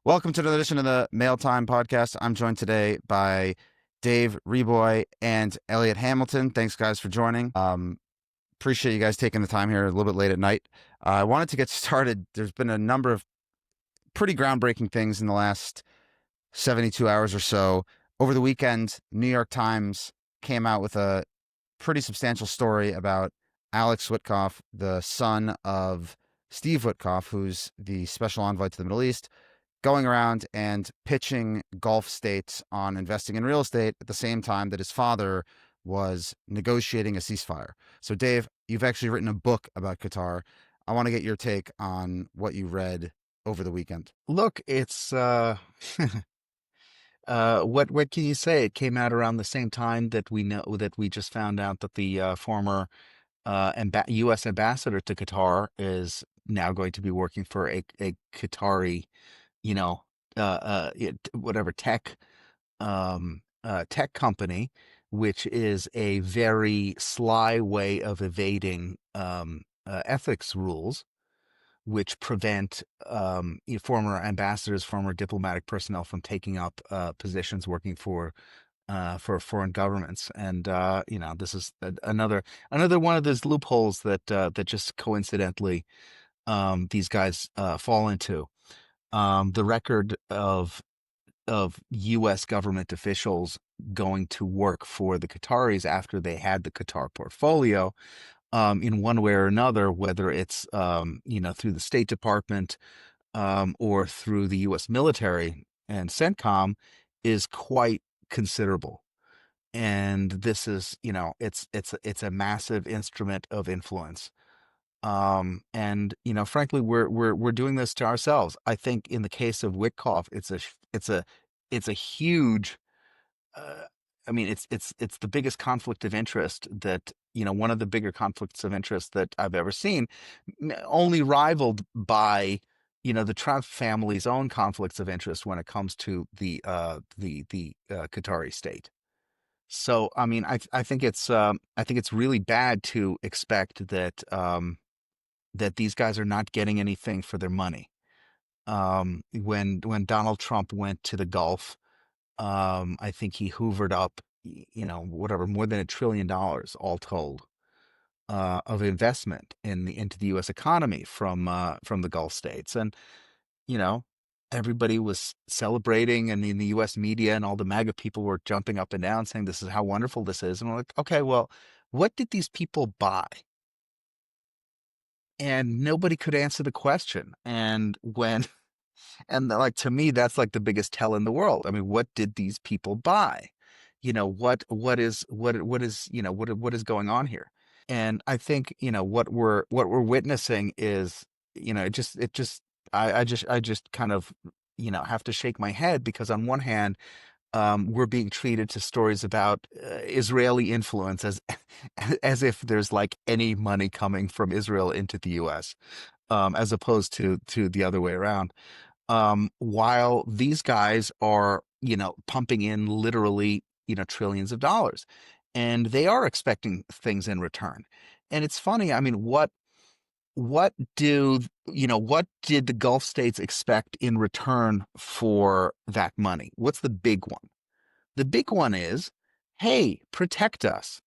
Welcome to another edition of the Mail Time podcast. I'm joined today by Dave Reaboi and Elliott Hamilton. Thanks, guys, for joining. Appreciate you guys taking the time here a little bit late at night. I wanted to get started. There's been a number of pretty groundbreaking things in the last 72 hours or so. Over the weekend, New York Times came out with a pretty substantial story about Alex Witkoff, the son of Steve Witkoff, who's the special envoy to the Middle East, going around and pitching Gulf states on investing in real estate at the same time that his father was negotiating a ceasefire. So, Dave, you've actually written a book about Qatar. I want to get your take on what you read over the weekend. Look, it's what can you say? It came out around the same time that we just found out that the former U.S. ambassador to Qatar is now going to be working for a Qatari, you know, whatever tech company, which is a very sly way of evading ethics rules, which prevent former ambassadors, former diplomatic personnel from taking up positions working for foreign governments. And this is another one of those loopholes that just coincidentally these guys fall into. The record of U.S. government officials going to work for the Qataris after they had the Qatar portfolio, in one way or another, whether it's through the State Department or through the U.S. military and CENTCOM, is quite considerable. And this is, it's a massive instrument of influence. And frankly, we're doing this to ourselves. I think in the case of Witkoff, it's a huge. Uh, I mean, it's the biggest conflict of interest that one of the bigger conflicts of interest that I've ever seen, only rivaled by the Trump family's own conflicts of interest when it comes to the Qatari state. So, I mean, I think it's really bad to expect that these guys are not getting anything for their money. When Donald Trump went to the Gulf, I think he hoovered up, whatever, more than $1 trillion all told, of investment into the U.S. economy from the Gulf states. And you know, everybody was celebrating, and in the US media and all the MAGA people were jumping up and down saying this is how wonderful this is. And we're like, okay, well, what did these people buy? And nobody could answer the question. And like, to me, that's like the biggest tell in the world. I mean, what did these people buy? What is going on here? And I think, what we're witnessing is, it just I just kind of, have to shake my head, because on one hand, we're being treated to stories about Israeli influence as as if there's like any money coming from Israel into the US, as opposed to the other way around. While these guys are, pumping in literally, trillions of dollars, and they are expecting things in return. And it's funny, I mean, what did the Gulf states expect in return for that money? What's the big one? The big one is, hey, protect us.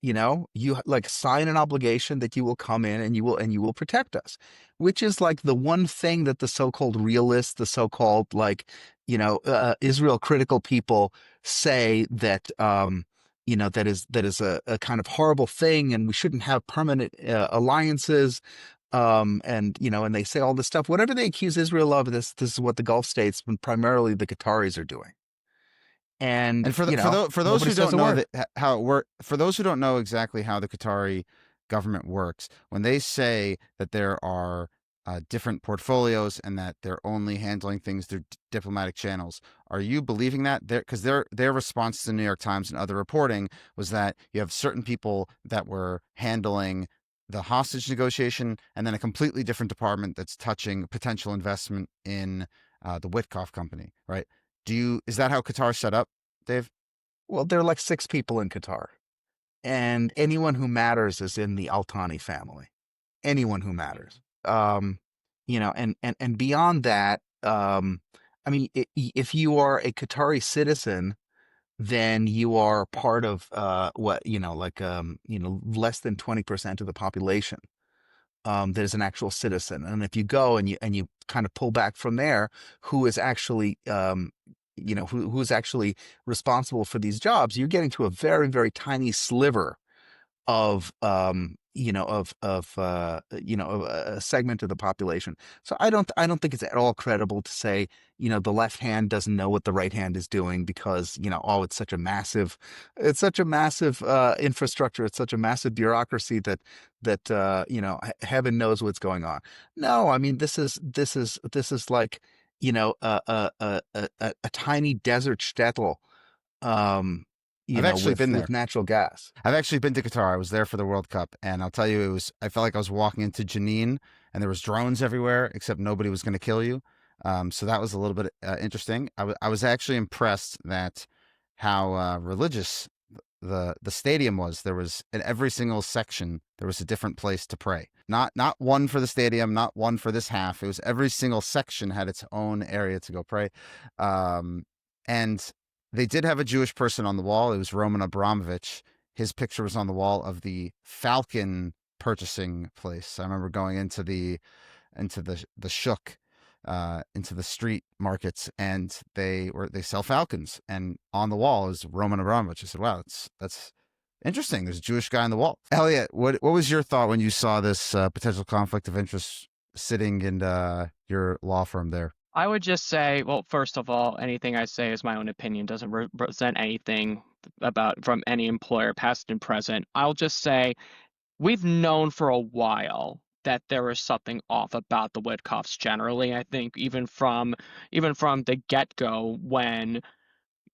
You like sign an obligation that you will come in and you will protect us, which is like the one thing that the so-called realists, the so-called like, Israel critical people say that, that is a kind of horrible thing, and we shouldn't have permanent alliances. And they say all this stuff. Whatever they accuse Israel of, this is what the Gulf states, and primarily the Qataris, are doing. And And for those nobody who says don't a know word. how it work, for those who don't know exactly how the Qatari government works, when they say that there are different portfolios and that they're only handling things through diplomatic channels, are you believing that? Because their response to the New York Times and other reporting was that you have certain people that were handling the hostage negotiation, and then a completely different department that's touching potential investment in the Witkoff company, right? Is that how Qatar set up, Dave? Well, there are like six people in Qatar, and anyone who matters is in the Al Thani family. Anyone who matters. And beyond that, I mean, if you are a Qatari citizen, then you are part of what like less than 20% of the population that is an actual citizen. And if you go and you kind of pull back from there, who is actually who's actually responsible for these jobs, you're getting to a very, very tiny sliver of of a segment of the population. So I don't think it's at all credible to say the left hand doesn't know what the right hand is doing because oh, it's such a massive infrastructure, it's such a massive bureaucracy that heaven knows what's going on. No, I mean this is like a tiny desert shtetl, um I've actually with been there. natural gas. I've actually been to Qatar. I was there for the World Cup, and I'll tell you, I felt like I was walking into Janine, and there was drones everywhere, except nobody was going to kill you. So that was a little bit interesting. I was actually impressed that how religious the stadium was. There was in every single section there was a different place to pray. Not one for the stadium, not one for this half. It was every single section had its own area to go pray, and they did have a Jewish person on the wall. It was Roman Abramovich. His picture was on the wall of the Falcon purchasing place. I remember going into the shuk, into the street markets, and they sell falcons, and on the wall is Roman Abramovich. I said, "Wow, that's interesting. There's a Jewish guy on the wall." Elliot, what was your thought when you saw this potential conflict of interest sitting in your law firm there? I would just say, well, first of all, anything I say is my own opinion, doesn't represent anything about from any employer, past and present. I'll just say we've known for a while that there is something off about the Witkoffs generally. I think even from the get-go, when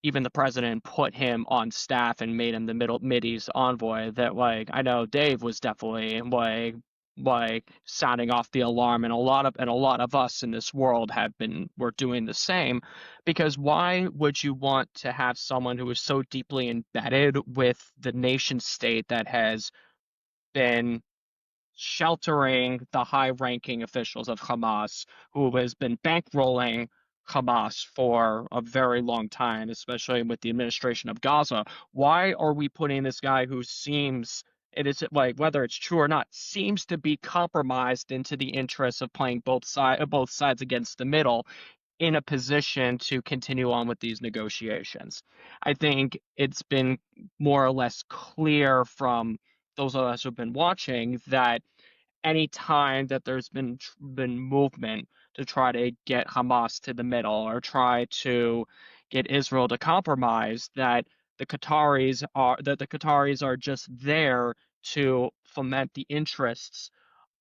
even the president put him on staff and made him the Mideast envoy, that like I know Dave was definitely like sounding off the alarm, and a lot of us in this world we're doing the same, because why would you want to have someone who is so deeply embedded with the nation state that has been sheltering the high-ranking officials of Hamas, who has been bankrolling Hamas for a very long time, especially with the administration of Gaza? Why are we putting this guy who seems, it is like whether it's true or not, seems to be compromised into the interests of playing both sides against the middle, in a position to continue on with these negotiations? I think it's been more or less clear from those of us who've been watching that any time that there's been movement to try to get Hamas to the middle or try to get Israel to compromise, that the Qataris are just there to foment the interests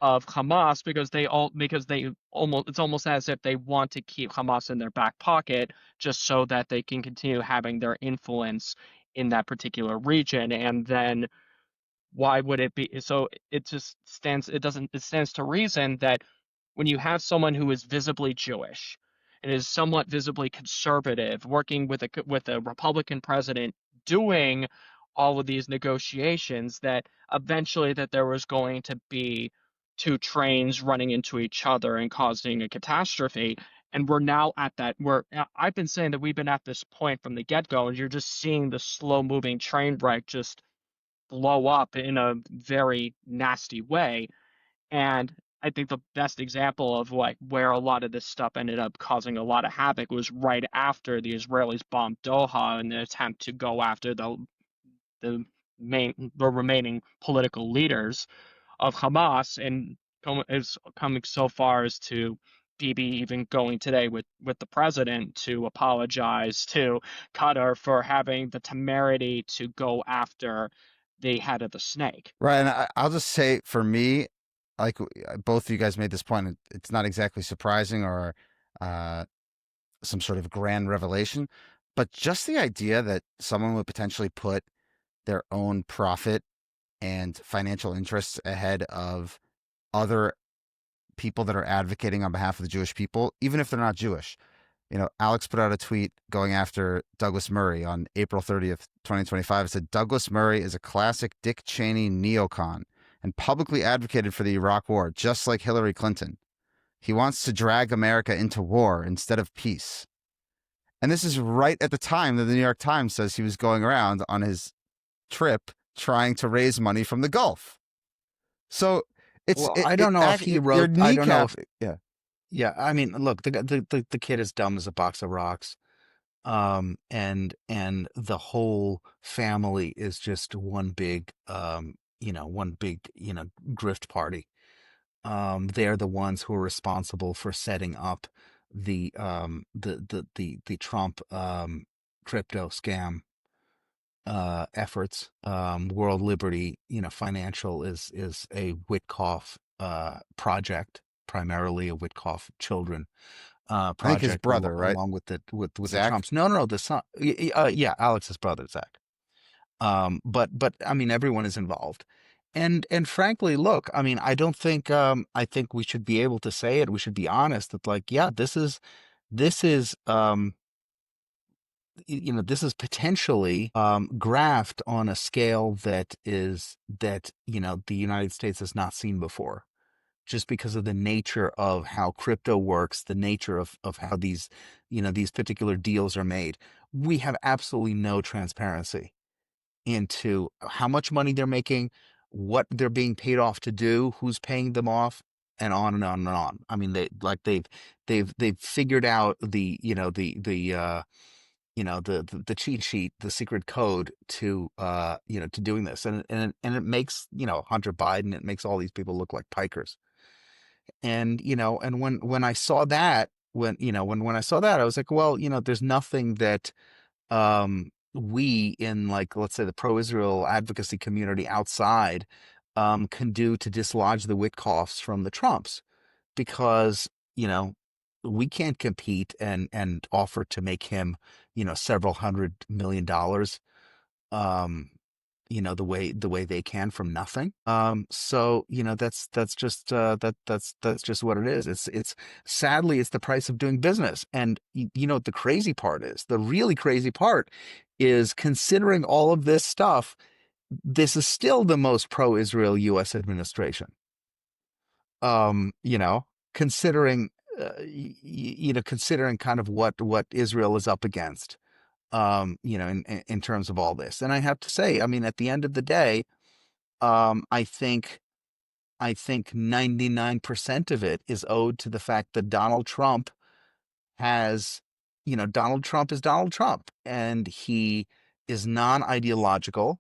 of Hamas, because it's almost as if they want to keep Hamas in their back pocket just so that they can continue having their influence in that particular region. And then why would it be so? It stands to reason that when you have someone who is visibly Jewish and is somewhat visibly conservative working with a Republican president doing all of these negotiations, that eventually that there was going to be two trains running into each other and causing a catastrophe. And we're now at that where I've been saying that we've been at this point from the get-go, and you're just seeing the slow moving train wreck just blow up in a very nasty way. And I think the best example of like where a lot of this stuff ended up causing a lot of havoc was right after the Israelis bombed Doha in an attempt to go after the the remaining political leaders of Hamas, and is coming so far as to Bibi even going today with the president to apologize to Qatar for having the temerity to go after the head of the snake. Right, and I'll just say for me, like both of you guys made this point, it's not exactly surprising or uh, some sort of grand revelation, but just the idea that someone would potentially put their own profit and financial interests ahead of other people that are advocating on behalf of the Jewish people, even if they're not Jewish. Alex put out a tweet going after Douglas Murray on April 30th, 2025. It said, Douglas Murray is a classic Dick Cheney neocon and publicly advocated for the Iraq War, just like Hillary Clinton. He wants to drag America into war instead of peace. And this is right at the time that the New York Times says he was going around on his trip trying to raise money from the Gulf. So it's Well, I don't know if he your wrote. I don't know kneecap. if. Yeah, Yeah, I mean, look, the kid is dumb as a box of rocks. And the whole family is just one big, grift party. They're the ones who are responsible for setting up the Trump crypto scam efforts. World Liberty, Financial is a Witkoff project, primarily a Witkoff children I think his project, brother, right, along with the Zach. Trumps. No, the son. Yeah, Alex's brother, Zach. But I mean, everyone is involved. And frankly, look, I mean, I don't think I think we should be able to say it. We should be honest that, like, yeah, this is this is potentially graft on a scale that the United States has not seen before, just because of the nature of how crypto works, the nature of how these particular deals are made. We have absolutely no transparency into how much money they're making, what they're being paid off to do, who's paying them off, and on and on and on. I mean, they've figured out the cheat sheet, the secret code to to doing this, and it makes Hunter Biden, it makes all these people look like pikers. And when I saw that, when I saw that, I was like, well, there's nothing that we in, like, let's say, the pro-Israel advocacy community outside can do to dislodge the Witkoffs from the Trumps, because we can't compete and offer to make him several $100 million, um the way they can from nothing. So that's just that's just what it is. It's sadly, it's the price of doing business. And what the crazy part is, the really crazy part is, considering all of this stuff, this is still the most pro-Israel US administration. um you know considering considering kind of what Israel is up against, in terms of all this. And I have to say, I mean, at the end of the day, I think 99% of it is owed to the fact that Donald Trump has, Donald Trump is Donald Trump, and he is non-ideological.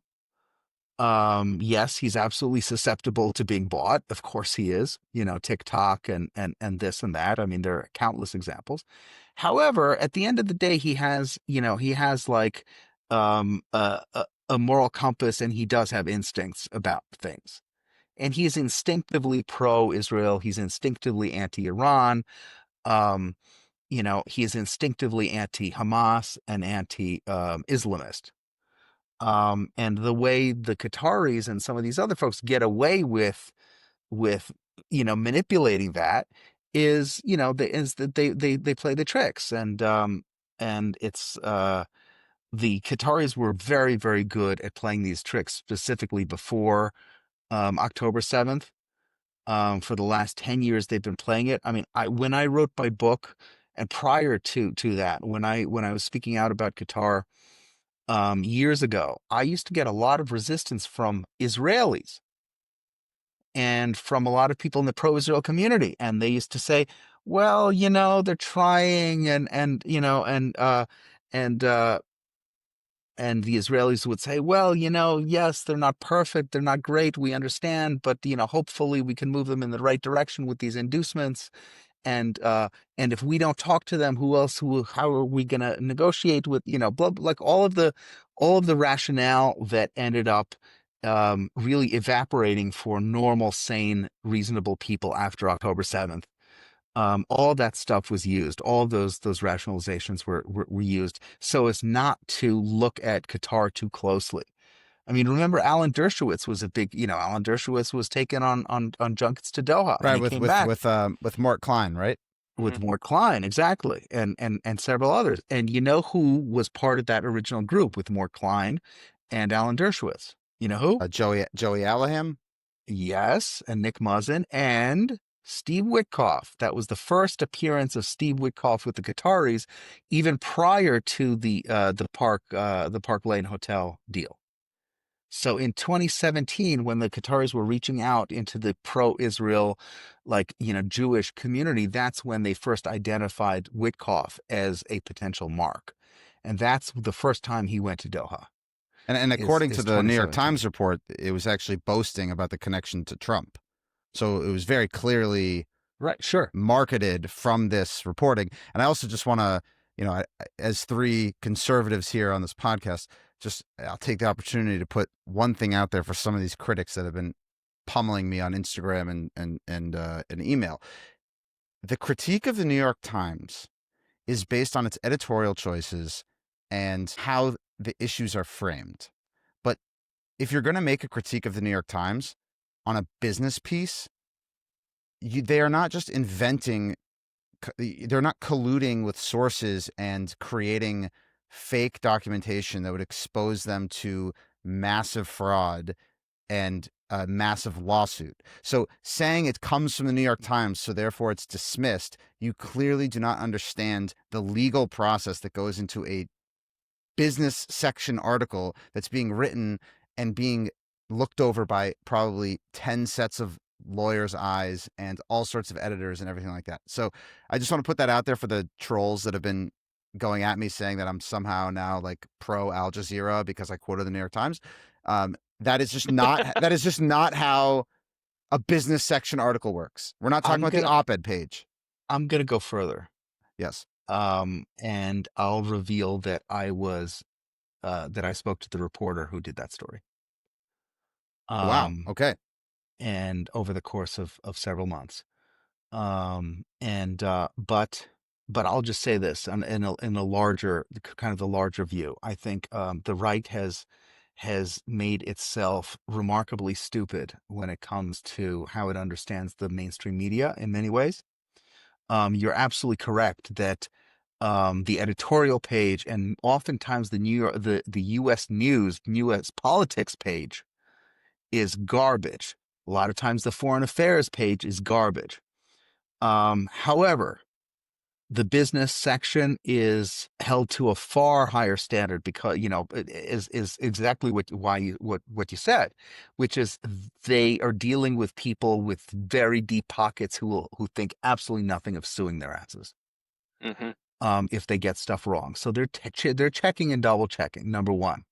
Yes, he's absolutely susceptible to being bought. Of course he is, TikTok and this and that. I mean, there are countless examples. However, at the end of the day, he has like a moral compass, and he does have instincts about things. And he's instinctively pro-Israel. He's instinctively anti-Iran. Um, he's instinctively anti-Hamas and anti-Islamist. And the way the Qataris and some of these other folks get away with manipulating that is, is that they play the tricks. And it's the Qataris were very, very good at playing these tricks, specifically before October 7th. For the last 10 years they've been playing it. I mean, when I wrote my book, and prior to that, when I was speaking out about Qatar years ago, I used to get a lot of resistance from Israelis and from a lot of people in the pro-Israel community. And they used to say, well, they're trying, and and the Israelis would say, well, yes, they're not perfect, they're not great, we understand, but hopefully we can move them in the right direction with these inducements. And if we don't talk to them, how are we going to negotiate with, like all of the rationale that ended up really evaporating for normal, sane, reasonable people after October 7th. All that stuff was used. All those rationalizations were used so as not to look at Qatar too closely. I mean, remember, Alan Dershowitz was a big, Alan Dershowitz was taken on junkets to Doha, and right, he with came with back with Mort Klein, right? with Mort Klein, exactly, and several others. And you know who was part of that original group with Mort Klein and Alan Dershowitz? You know who? Joey Alaham. Yes, and Nick Muzzin and Steve Witkoff. That was the first appearance of Steve Witkoff with the Qataris, even prior to the Park Lane Hotel deal. So in 2017, when the Qataris were reaching out into the pro-Israel, Jewish community, that's when they first identified Witkoff as a potential mark, and that's the first time he went to Doha. And according to is the New York 2017. Times report, it was actually boasting about the connection to Trump. So it was very clearly Right, sure. marketed from this reporting. And I also just want to, as three conservatives here on this podcast, I'll take the opportunity to put one thing out there for some of these critics that have been pummeling me on Instagram and email. The critique of the New York Times is based on its editorial choices and how the issues are framed. But if you're going to make a critique of the New York Times on a business piece, they are not just inventing, they're not colluding with sources and creating fake documentation that would expose them to massive fraud and a massive lawsuit. So saying it comes from the New York Times, so therefore it's dismissed, you clearly do not understand the legal process that goes into a business section article that's being written and being looked over by probably 10 sets of lawyers' eyes and all sorts of editors and everything like that. So I just want to put that out there for the trolls that have been going at me saying that I'm somehow now like pro Al Jazeera because I quoted the New York Times. That is just not how a business section article works. We're not talking about the op-ed page. I'm gonna go further. Yes. And I'll reveal that I spoke to the reporter who did that story. Wow. Okay. And over the course of several months. But I'll just say this in a larger, kind of the larger view. I think the right has made itself remarkably stupid when it comes to how it understands the mainstream media in many ways. You're absolutely correct that the editorial page and oftentimes the U.S. News, U.S. politics page is garbage. A lot of times the foreign affairs page is garbage. However, the business section is held to a far higher standard because, it is exactly what you said, which is they are dealing with people with very deep pockets who think absolutely nothing of suing their asses. Mm-hmm. If they get stuff wrong. So they're checking and double checking, number one.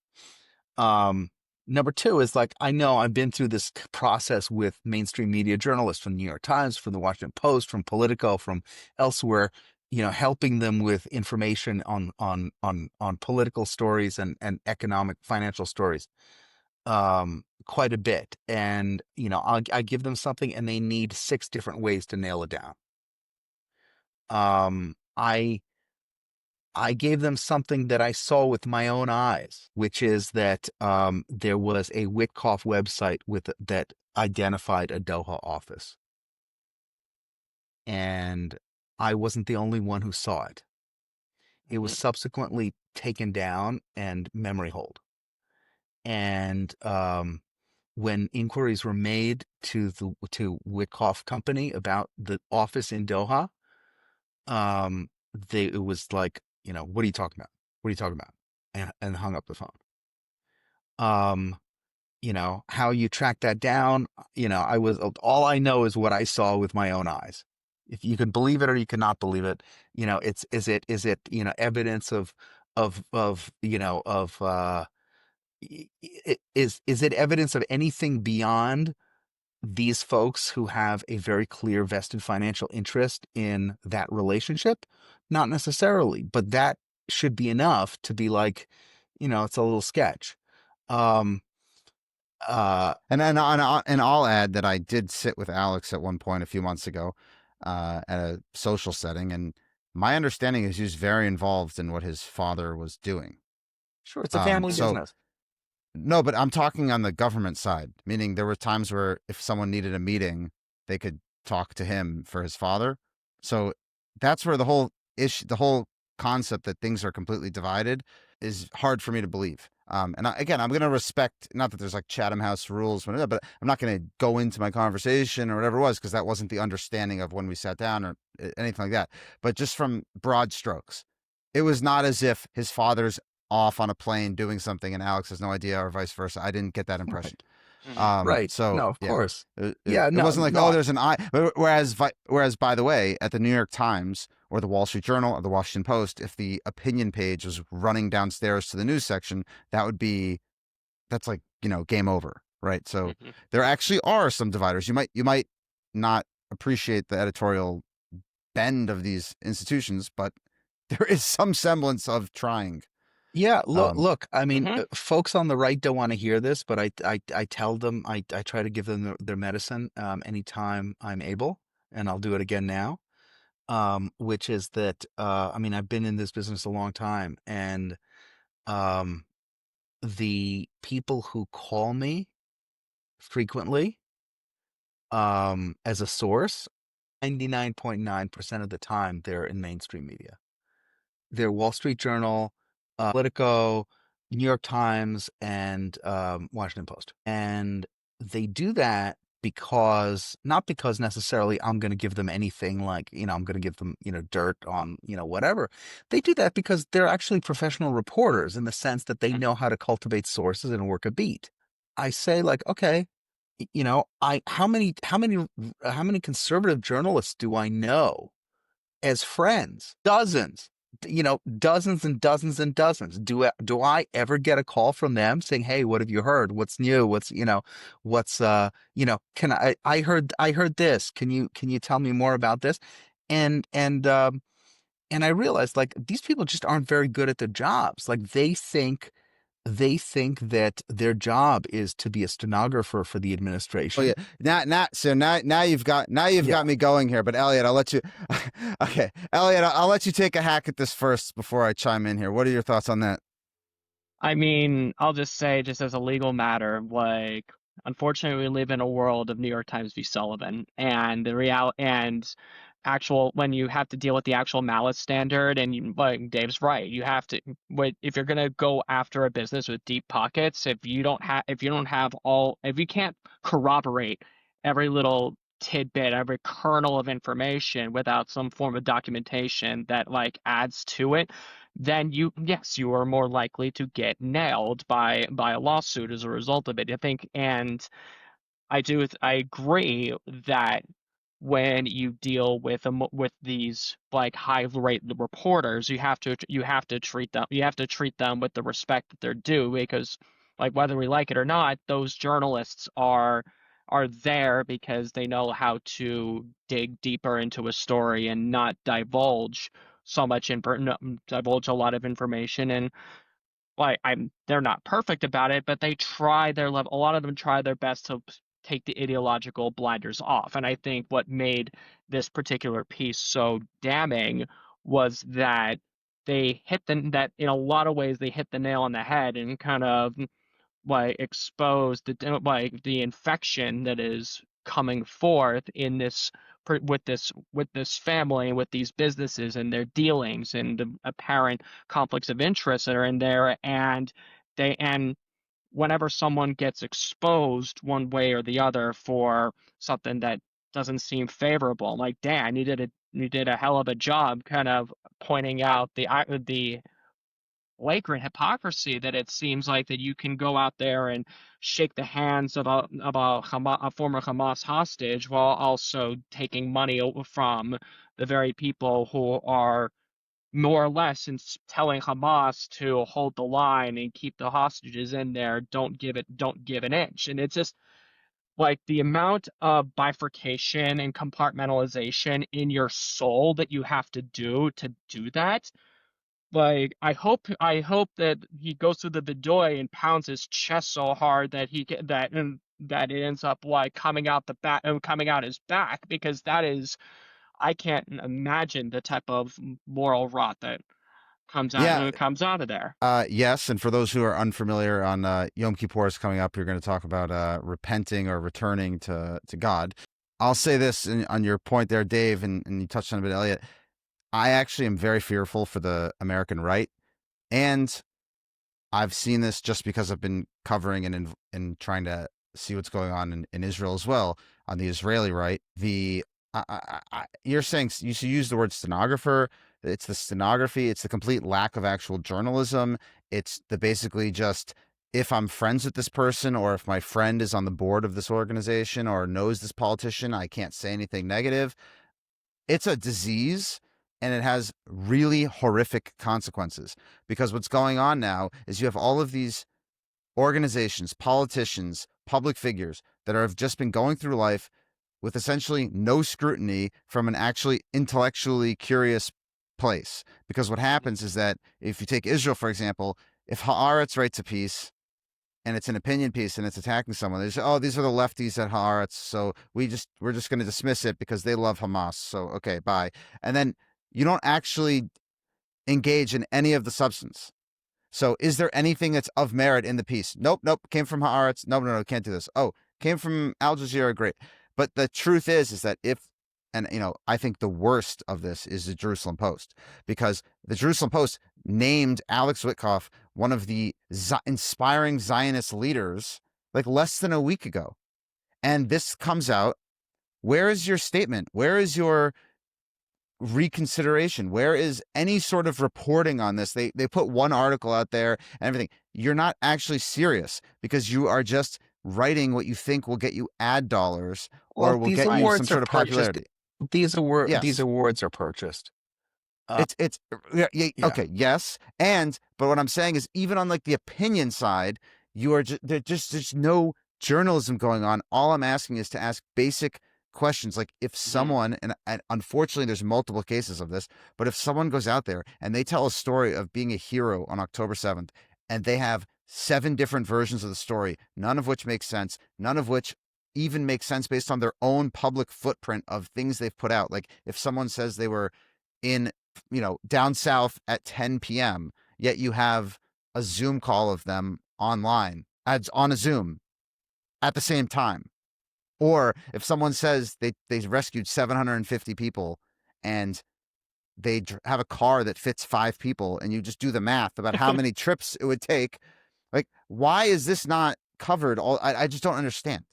Number two is I know I've been through this process with mainstream media journalists from the New York Times, from the Washington Post, from Politico, from elsewhere, helping them with information on political stories and economic financial stories, quite a bit. And, I give them something and they need 6 different ways to nail it down. I gave them something that I saw with my own eyes, which is that there was a Witkoff website that identified a Doha office. And I wasn't the only one who saw it. It was subsequently taken down and memory hold. And when inquiries were made to Witkoff Company about the office in Doha, it was like, what are you talking about? What are you talking about? And hung up the phone. How you track that down, all I know is what I saw with my own eyes. If you can believe it or you cannot believe it, is it evidence is it evidence of anything beyond these folks who have a very clear vested financial interest in that relationship? Not necessarily, but that should be enough to be like, it's a little sketch. And I'll add that I did sit with Alex at one point a few months ago at a social setting, and my understanding is he was very involved in what his father was doing. Sure, it's a family business. No, but I'm talking on the government side, meaning there were times where if someone needed a meeting, they could talk to him for his father. So that's where the whole concept that things are completely divided is hard for me to believe. And again, I'm going to respect, not that there's like Chatham House rules, but I'm not going to go into my conversation or whatever it was, because that wasn't the understanding of when we sat down or anything like that. But just from broad strokes, it was not as if his father's off on a plane doing something and Alex has no idea, or vice versa. I didn't get that impression. Right. So No, of course. it No, wasn't like, no. oh, there's an eye. Whereas, by the way, at the New York Times or the Wall Street Journal or the Washington Post, if the opinion page was running downstairs to the news section, that's like, game over, right? So there actually are some dividers. You might not appreciate the editorial bend of these institutions, but there is some semblance of trying. Yeah, look. I mean, Mhm. folks on the right don't want to hear this, but I tell them, I try to give them their medicine anytime I'm able, and I'll do it again now. Which is that I mean, I've been in this business a long time, and the people who call me frequently as a source, 99.9% of the time they're in mainstream media. They're Wall Street Journal, Politico, New York Times, and Washington Post. And they do that not because necessarily I'm going to give them anything like, I'm going to give them, dirt on, whatever. They do that because they're actually professional reporters in the sense that they know how to cultivate sources and work a beat. I say, like, okay, how many conservative journalists do I know as friends? Dozens. Dozens and dozens and dozens. Do I ever get a call from them saying, "Hey, what have you heard? What's new? Can I heard this. Can you tell me more about this?" And I realized, like, these people just aren't very good at their jobs. Like, they think that their job is to be a stenographer for the administration. Oh yeah, now you've got me going here. But Elliott, I'll let you. Okay, Elliott, I'll let you take a hack at this first before I chime in here. What are your thoughts on that? I mean, I'll just say, just as a legal matter, like, unfortunately, we live in a world of New York Times v. Sullivan, and when you have to deal with the actual malice standard, and like Dave's right, you have to, if you're gonna go after a business with deep pockets, if you can't corroborate every little tidbit, every kernel of information without some form of documentation that like adds to it, then you are more likely to get nailed by a lawsuit as a result of it. I think, and I agree that when you deal with these like high rate reporters, you have to treat them with the respect that they're due, because like whether we like it or not, those journalists are there because they know how to dig deeper into a story and not divulge divulge a lot of information. And like, they're not perfect about it, but they try their level. A lot of them try their best to take the ideological blinders off. And I think what made this particular piece so damning was that that in a lot of ways they hit the nail on the head and kind of like expose the infection that is coming forth in this with this family and with these businesses and their dealings and the apparent conflicts of interest that are in there. And whenever someone gets exposed one way or the other for something that doesn't seem favorable, like, Dan, you did a hell of a job kind of pointing out the flagrant hypocrisy that it seems like that you can go out there and shake the hands of a former Hamas hostage while also taking money from the very people who are more or less telling Hamas to hold the line and keep the hostages in there. Don't give an inch. And it's just like the amount of bifurcation and compartmentalization in your soul that you have to do that. Like, I hope that he goes through the bidoy and pounds his chest so hard that that it ends up like coming out his back, because I can't imagine the type of moral rot that comes out of there. Yes, and for those who are unfamiliar, on Yom Kippur is coming up. You're going to talk about repenting or returning to God. I'll say this on your point there, Dave, and you touched on it a bit, Elliott. I actually am very fearful for the American right, and I've seen this just because I've been covering and trying to see what's going on in Israel as well on the Israeli right. You're saying you should use the word stenographer. It's the stenography. It's the complete lack of actual journalism. It's the basically just if I'm friends with this person or if my friend is on the board of this organization or knows this politician, I can't say anything negative. It's a disease and it has really horrific consequences because what's going on now is you have all of these organizations, politicians, public figures that have just been going through life with essentially no scrutiny from an actually intellectually curious place. Because what happens is that if you take Israel, for example, if Haaretz writes a piece and it's an opinion piece and it's attacking someone, they say, oh, these are the lefties at Haaretz, so we're just going to dismiss it because they love Hamas. So, okay, bye. And then you don't actually engage in any of the substance. So is there anything that's of merit in the piece? Nope. Came from Haaretz. No, can't do this. Oh, came from Al Jazeera. Great. But the truth is that I think the worst of this is the Jerusalem Post, because the Jerusalem Post named Alex Witkoff one of the inspiring Zionist leaders like less than a week ago. And this comes out. Where is your statement? Where is your reconsideration? Where is any sort of reporting on this? They put one article out there and everything. You're not actually serious because you are just writing what you think will get you ad dollars or will get you some sort of popularity. These Yes. awards are purchased. Yeah. Okay, yes. But what I'm saying is even on like the opinion side, there's no journalism going on. All I'm asking is to ask basic questions. Like if someone, and unfortunately there's multiple cases of this, but if someone goes out there and they tell a story of being a hero on October 7th and they have 7 different versions of the story, none of which makes sense, none of which even make sense based on their own public footprint of things they've put out. Like if someone says they were in, down south at 10 p.m., yet you have a Zoom call of them online, ads on a Zoom at the same time. Or if someone says they rescued 750 people and they have a car that fits 5 people and you just do the math about how many trips it would take, like, why is this not covered? I just don't understand.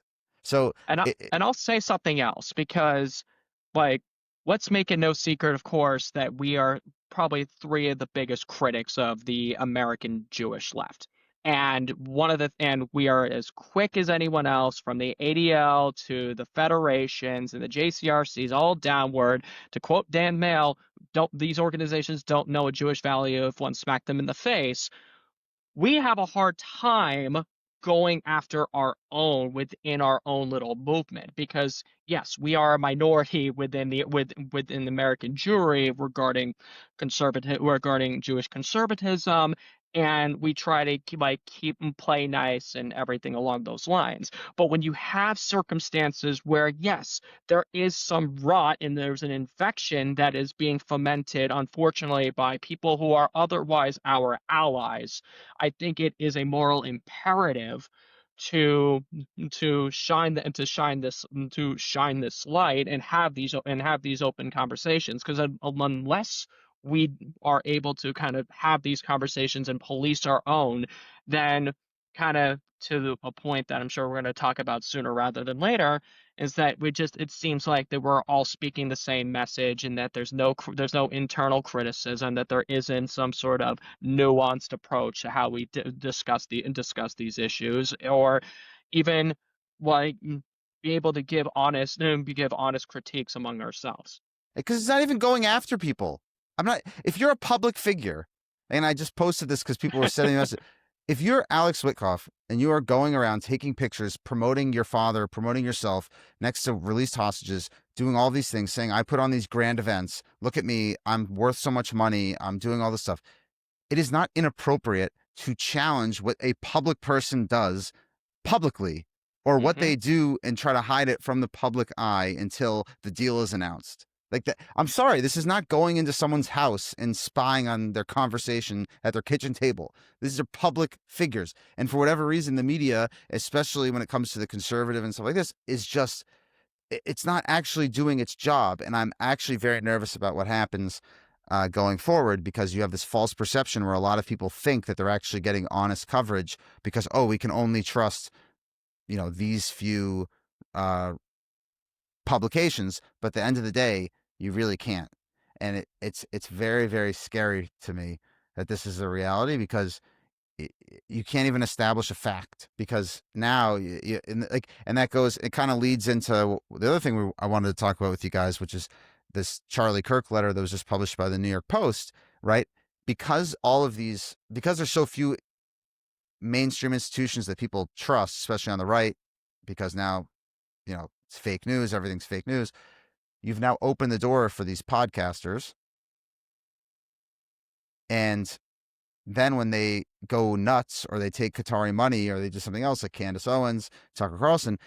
So, and I'll say something else because, like, let's make it no secret, of course, that we are probably 3 of the biggest critics of the American Jewish left. And we are as quick as anyone else, from the ADL to the federations and the JCRCs, all downward. To quote Dan Mael, these organizations don't know a Jewish value if one smacked them in the face. We have a hard time going after our own within our own little movement because yes, we are a minority within the American Jewry regarding Jewish conservatism, and we try to keep and play nice and everything along those lines. But when you have circumstances where yes, there is some rot and there's an infection that is being fomented, unfortunately, by people who are otherwise our allies, I think it is a moral imperative to shine this light and have these open conversations, because unless we are able to kind of have these conversations and police our own, then kind of to a point that I'm sure we're going to talk about sooner rather than later, is that it seems like that we're all speaking the same message and that there's no internal criticism, that there isn't some sort of nuanced approach to how we discuss these issues, or even like be able to give honest critiques among ourselves. Because it's not even going after people. If you're a public figure, and I just posted this because people were sending us, if you're Alex Witkoff and you are going around taking pictures, promoting your father, promoting yourself next to released hostages, doing all these things, saying, I put on these grand events, look at me, I'm worth so much money, I'm doing all this stuff. It is not inappropriate to challenge what a public person does publicly, or what they do and try to hide it from the public eye until the deal is announced. Like that. I'm sorry, this is not going into someone's house and spying on their conversation at their kitchen table. These are public figures. And for whatever reason, the media, especially when it comes to the conservative and stuff like this, it's not actually doing its job. And I'm actually very nervous about what happens. going forward, because you have this false perception where a lot of people think that they're actually getting honest coverage because, oh, we can only trust, these few publications. But at the end of the day, you really can't. And it's very, very scary to me that this is a reality, because you can't even establish a fact, because now and that goes, it kind of leads into the other thing I wanted to talk about with you guys, which is this Charlie Kirk letter that was just published by the New York Post, right? Because there's so few mainstream institutions that people trust, especially on the right, because now, it's fake news, everything's fake news. You've now opened the door for these podcasters. And then when they go nuts, or they take Qatari money, or they do something else, like Candace Owens, Tucker Carlson,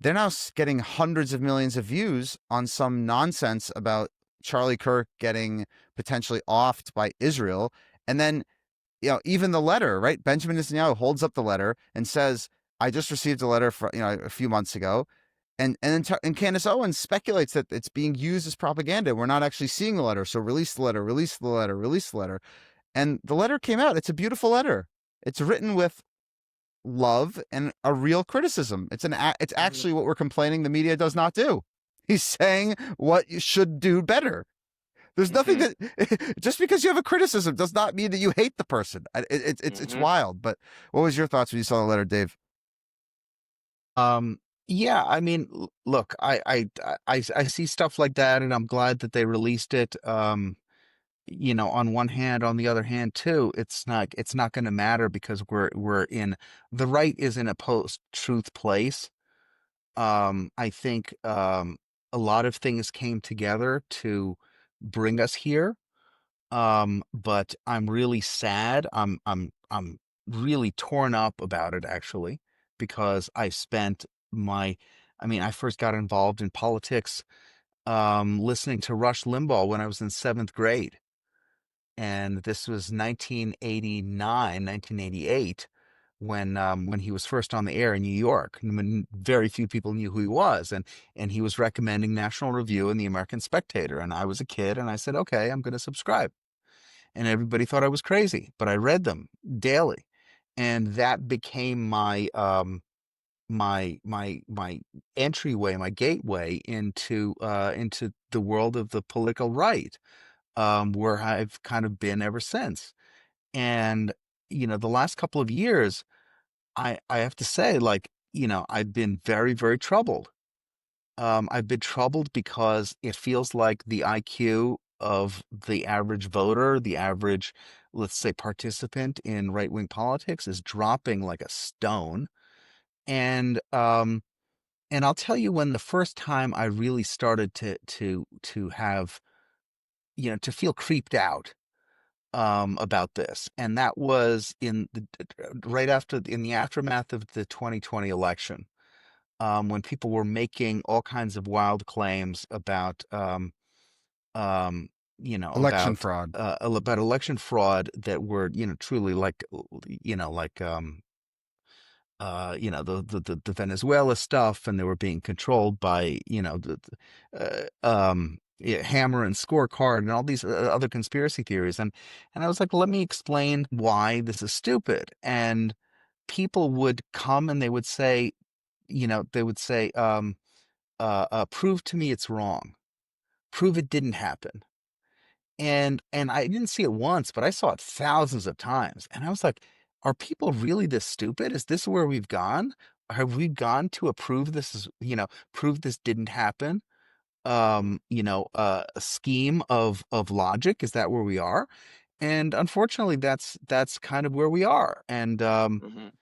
they're now getting hundreds of millions of views on some nonsense about Charlie Kirk getting potentially offed by Israel. And then, even the letter, right? Benjamin Netanyahu holds up the letter and says, I just received a letter for, a few months ago. And Candace Owens speculates that it's being used as propaganda. We're not actually seeing the letter. So release the letter, release the letter, release the letter. And the letter came out. It's a beautiful letter. It's written with love and a real criticism. It's actually what we're complaining the media does not do. He's saying what you should do better. There's nothing that just because you have a criticism does not mean that you hate the person. It's wild. But what was your thoughts when you saw the letter, Dave? Yeah, I mean, look, I see stuff like that, and I'm glad that they released it. On one hand, on the other hand, too, it's not going to matter, because the right is in a post-truth place. I think a lot of things came together to bring us here. But I'm really sad. I'm really torn up about it, actually, because I first got involved in politics listening to Rush Limbaugh when I was in 7th grade. And this was 1989, 1988, when he was first on the air in New York, and when very few people knew who he was, and he was recommending National Review and the American Spectator, and I was a kid, and I said, okay, I'm going to subscribe. And everybody thought I was crazy, but I read them daily, and that became my my entryway, my gateway into the world of the political right, where I've kind of been ever since. And the last couple of years, I have to say, like, I've been very, very troubled. I've been troubled because it feels like the IQ of the average voter, the average, let's say, participant in right-wing politics, is dropping like a stone. And I'll tell you, when the first time I really started to have, to feel creeped out about this, and that was in the aftermath of the 2020 election, when people were making all kinds of wild claims about Election fraud. About election fraud, that were, truly like, the Venezuela stuff, and they were being controlled by, yeah, Hammer and Scorecard and all these other conspiracy theories. And I was like, let me explain why this is stupid. And people would come and they would say, prove to me it's wrong. Prove it didn't happen. And I didn't see it once, but I saw it thousands of times. And I was like, are people really this stupid? Is this where we've gone? Have we gone to prove this didn't happen? A scheme of logic. Is that where we are? And unfortunately, that's kind of where we are. And then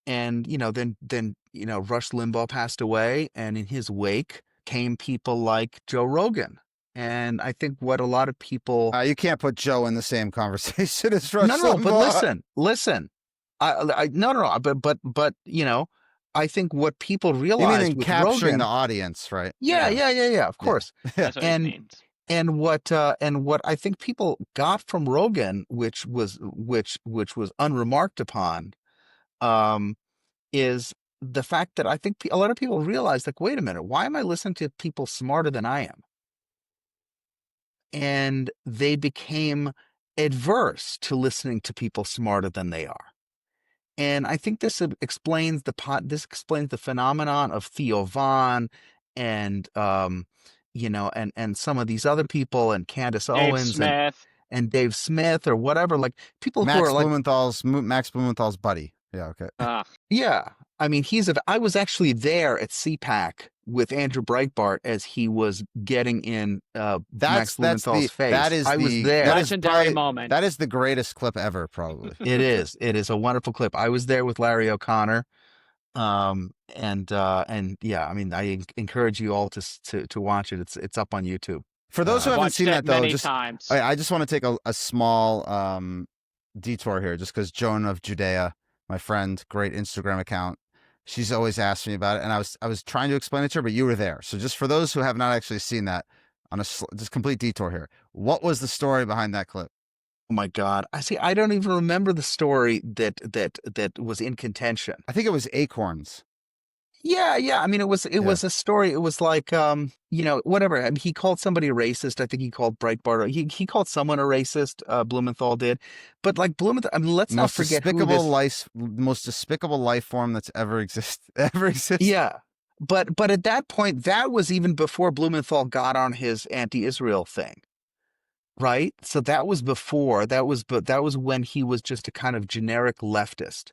Rush Limbaugh passed away, and in his wake came people like Joe Rogan. And I think what a lot of people You can't put Joe in the same conversation as Rush no, Limbaugh. but listen. No, but I think what people You realized mean in with capturing Rogan, the audience, right? yeah, of course. That's what he And means. and what I think people got from Rogan, which was unremarked upon, is the fact that I think a lot of people realize, like, wait a minute, why am I listening to people smarter than I am? and they became adverse to listening to people smarter than they are. And I think this explains the phenomenon of Theo Von and and some of these other people, and Candace Dave Owens Smith. and Dave Smith or whatever, like people who Max are like, Blumenthal's buddy. Yeah, okay. yeah. I mean, I was actually there at CPAC with Andrew Breitbart as he was getting in Max Blumenthal's face. I was there. Legendary moment. That is the greatest clip ever, probably. It is. It is a wonderful clip. I was there with Larry O'Connor. And yeah, I mean, I encourage you all to watch it. It's up on YouTube. For those who haven't seen that, though, I just want to take a small detour here, just because Joan of Judea, my friend, great Instagram account, she's always asked me about it, and I was trying to explain it to her, but you were there. So just for those who have not actually seen that, on a just complete detour here, what was the story behind that clip? Oh my God! I don't even remember the story that was in contention. I think it was acorns. Yeah. I mean, it was a story. It was like, whatever. I mean, he called somebody a racist. I think he called Breitbart. He called someone a racist. Blumenthal did, but like Blumenthal. I mean, let's not forget most despicable life form that's ever existed. Yeah, but at that point, that was even before Blumenthal got on his anti-Israel thing, right? So that was before. That was when he was just a kind of generic leftist.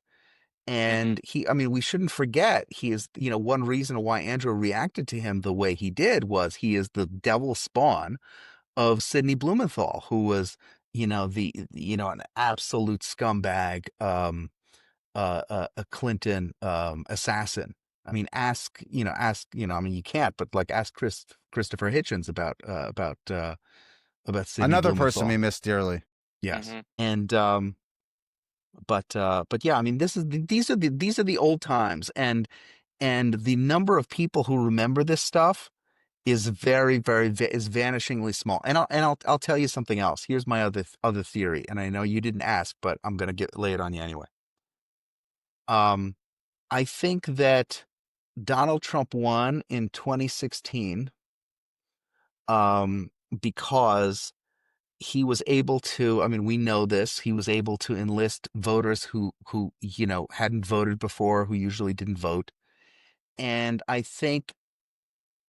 And we shouldn't forget, he is, one reason why Andrew reacted to him the way he did was he is the devil spawn of Sidney Blumenthal, who was, an absolute scumbag, a Clinton assassin. I mean, I mean, you can't, but like ask Christopher Hitchens about Sidney Another Blumenthal. person we miss dearly. Yes. And but yeah, I mean, these are the old times, and the number of people who remember this stuff is very, is vanishingly small. And I'll tell you something else. Here's my other theory, and I know you didn't ask, but I'm gonna lay it on you anyway. I think that Donald Trump won in 2016 because he was able to, I mean, we know this, he was able to enlist voters who hadn't voted before, who usually didn't vote. And I think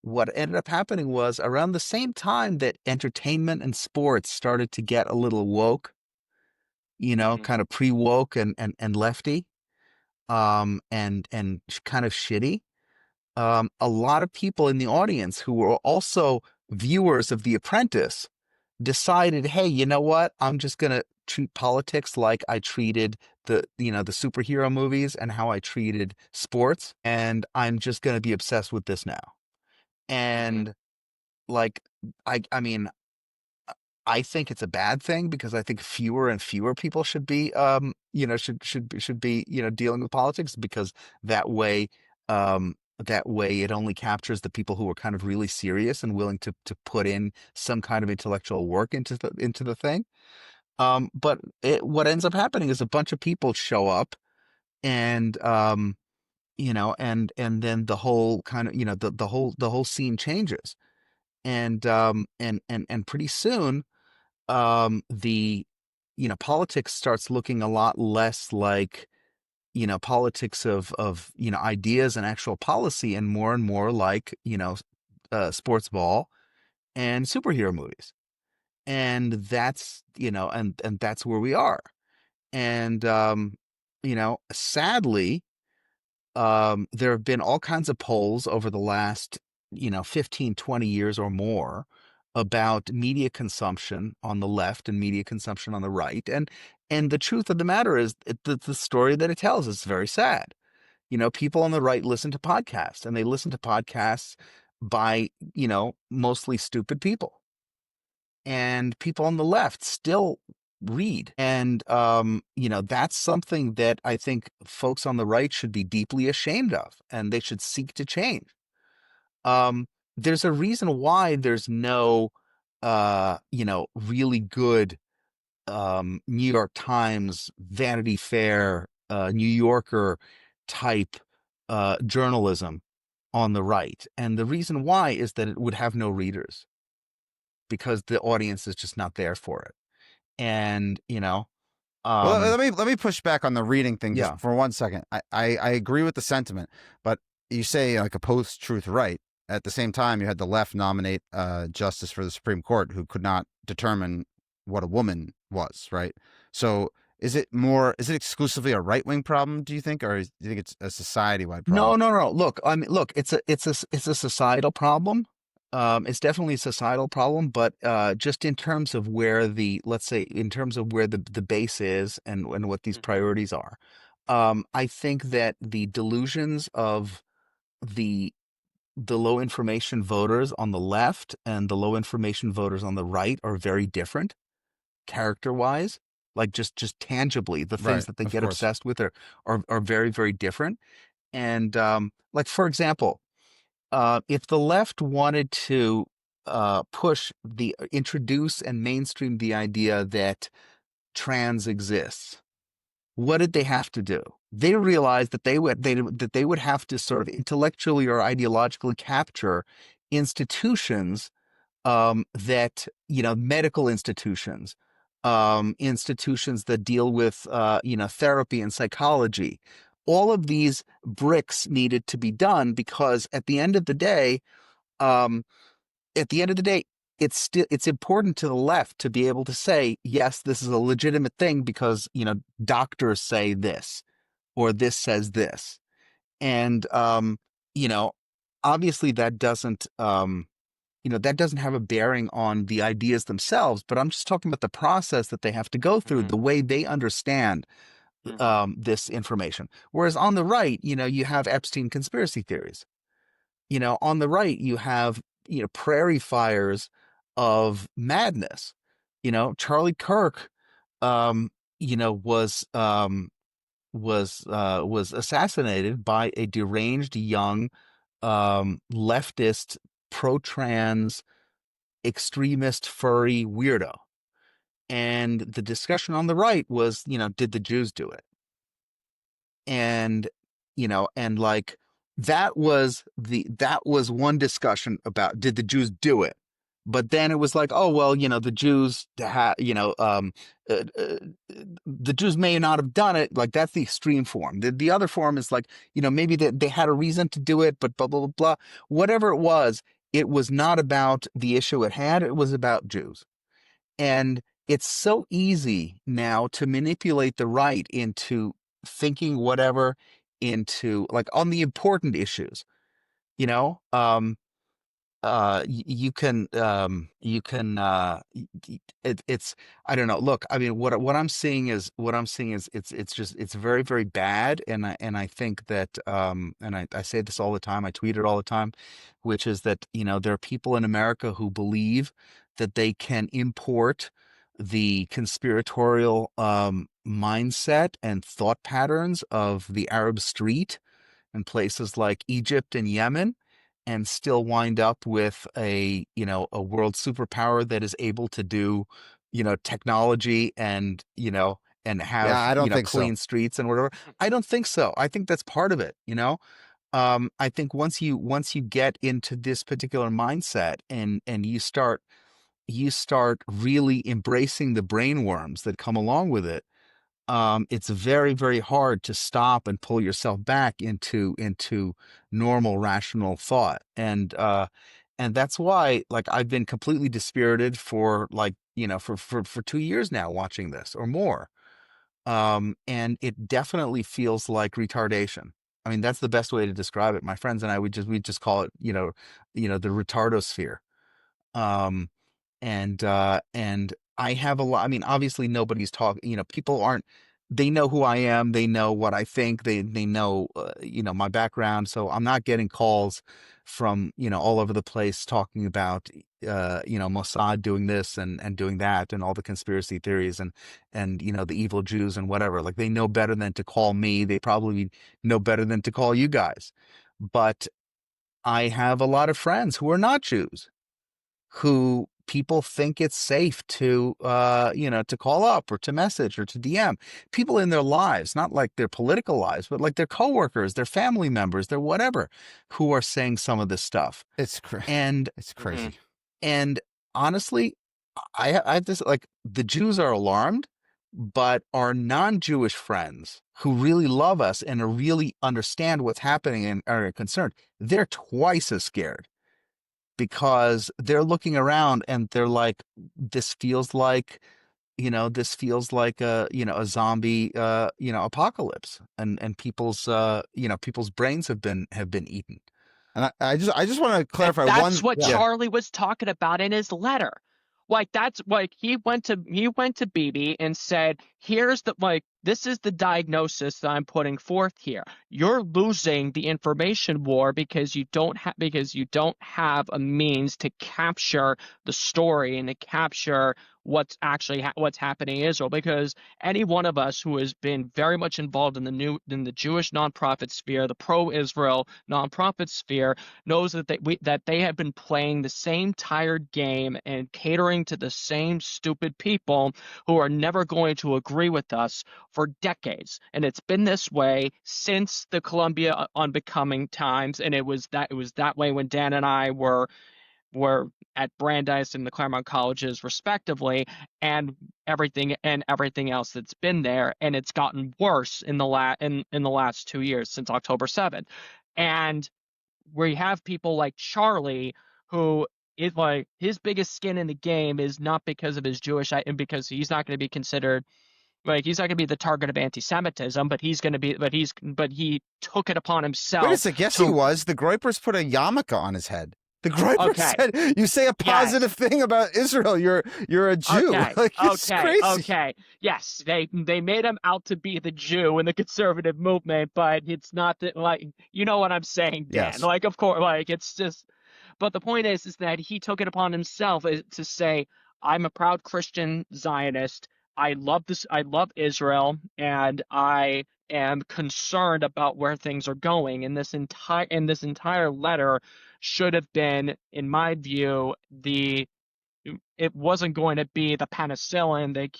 what ended up happening was around the same time that entertainment and sports started to get a little woke, kind of pre-woke and lefty, and kind of shitty. A lot of people in the audience who were also viewers of The Apprentice decided, hey, you know what? I'm just going to treat politics like I treated the superhero movies and how I treated sports. And I'm just going to be obsessed with this now. And like, I mean, I think it's a bad thing because I think fewer and fewer people should be, should be, dealing with politics, because that way it only captures the people who are kind of really serious and willing to put in some kind of intellectual work into the thing. But what ends up happening is a bunch of people show up, and and then the whole kind of, the whole scene changes, and pretty soon the politics starts looking a lot less like politics of ideas and actual policy, and more like sports ball and superhero movies. And that's and that's where we are. And sadly, there have been all kinds of polls over the last 15, 20 years or more about media consumption on the left and media consumption on the right. And the truth of the matter is the story that it tells is very sad. People on the right listen to podcasts, and they listen to podcasts by, mostly stupid people. And people on the left still read. And, that's something that I think folks on the right should be deeply ashamed of, and they should seek to change. There's a reason why there's no, really good New York Times, Vanity Fair, New Yorker type journalism on the right. And the reason why is that it would have no readers. because the audience is just not there for it. And, Well, let me push back on the reading thing just yeah. for 1 second. I agree with the sentiment, but you say like a post-truth right. At the same time, you had the left nominate justice for the Supreme Court who could not determine what a woman was, right? So is it exclusively a right-wing problem, do you think, or do you think it's a society-wide problem? No. Look, it's a societal problem. It's definitely a societal problem, but just in terms of where let's say, in terms of where the base is and what these priorities are, I think that the delusions of the low information voters on the left and the low information voters on the right are very different character-wise. Like just tangibly, the things Right, that they of get course. obsessed with are very, very different. And like, for example, if the left wanted to introduce and mainstream the idea that trans exists, what did they have to do? They realized that they would have to sort of intellectually or ideologically capture institutions, that, medical institutions, institutions that deal with, therapy and psychology. All of these bricks needed to be done because at the end of the day, um, it's important to the left to be able to say, yes, this is a legitimate thing because, doctors say this or this says this. And, you know, obviously that doesn't have a bearing on the ideas themselves, but I'm just talking about the process that they have to go through, the way they understand this information. Whereas on the right, you have Epstein conspiracy theories. On the right, you have, prairie fires of madness. Charlie Kirk, um, was assassinated by a deranged young, leftist, pro-trans, extremist, furry weirdo. And the discussion on the right was, did the Jews do it? And, and like that was one discussion about, did the Jews do it? But then it was like, oh, well, the Jews the Jews may not have done it. Like, that's the extreme form. The other form is like, maybe they had a reason to do it, but blah, blah, blah, blah. Whatever it was not about the issue at hand. It was about Jews. And it's so easy now to manipulate the right into thinking whatever, into like on the important issues, you know, um, you can it's I don't know. Look, I mean, what I'm seeing is it's very, very bad. And I think that, and I say this all the time, I tweet it all the time, which is that, there are people in America who believe that they can import the conspiratorial mindset and thought patterns of the Arab street in places like Egypt and Yemen, and still wind up with a world superpower that is able to do, technology and, and Yeah, have, I don't think so. clean streets and whatever. I don't think so. I think that's part of it. I think once you get into this particular mindset and you start really embracing the brainworms that come along with it, it's very, very hard to stop and pull yourself back into normal, rational thought. And that's why, like, I've been completely dispirited for, like, for 2 years now watching this or more. And it definitely feels like retardation. I mean, that's the best way to describe it. My friends and I, we just call it, the retardosphere. Um, and I have a lot. I mean, obviously nobody's talking, people aren't, they know who I am. They know what I think. They know, my background. So I'm not getting calls from, all over the place talking about, Mossad doing this and doing that and all the conspiracy theories and, the evil Jews and whatever. Like, they know better than to call me. They probably know better than to call you guys. But I have a lot of friends who are not Jews, who people think it's safe to, to call up or to message or to DM people in their lives, not like their political lives, but like their coworkers, their family members, their whatever, who are saying some of this stuff. It's And, it's crazy. and honestly, I have this, like, the Jews are alarmed, but our non-Jewish friends who really love us and really understand what's happening and are concerned, they're twice as scared because they're looking around and they're like, this feels like, a zombie, apocalypse, and people's brains have been eaten. And I just want to And clarify that's one. what Yeah. Charlie was talking about in his letter. Like that's like he went to Bibi and said, "Here's the this is the diagnosis that I'm putting forth here. You're losing the information war because you don't have a means to capture the story and to capture what's happening in Israel. Because any one of us who has been very much involved in the Jewish nonprofit sphere, the pro-Israel nonprofit sphere, knows that they have been playing the same tired game and catering to the same stupid people who are never going to agree with us for decades. And it's been this way since the Columbia Unbecoming times, and it was that way when Dan and I were at Brandeis and the Claremont colleges respectively, and everything else that's been there, and it's gotten worse in the last 2 years since October 7th. And where you have people like Charlie, who is like his biggest skin in the game is not because of his and because he's not going to be considered he's not going to be the target of anti-Semitism, but he took it upon Wait a himself sec. Yes, he to was. The Groypers put a yarmulke on his head. The Groypers okay, said, "You say a positive yes, thing about Israel, you're a Jew." okay, Like, it's okay, crazy. okay. Yes, they made him out to be the Jew in the conservative movement, but it's not that you know what I'm saying, Dan. Yes. Like of course it's just but the point is that he took it upon himself to say, I'm a proud Christian Zionist. I love this. I love Israel, and I am concerned about where things are going. And this entire letter should have been, in my view, it wasn't going to be the penicillin that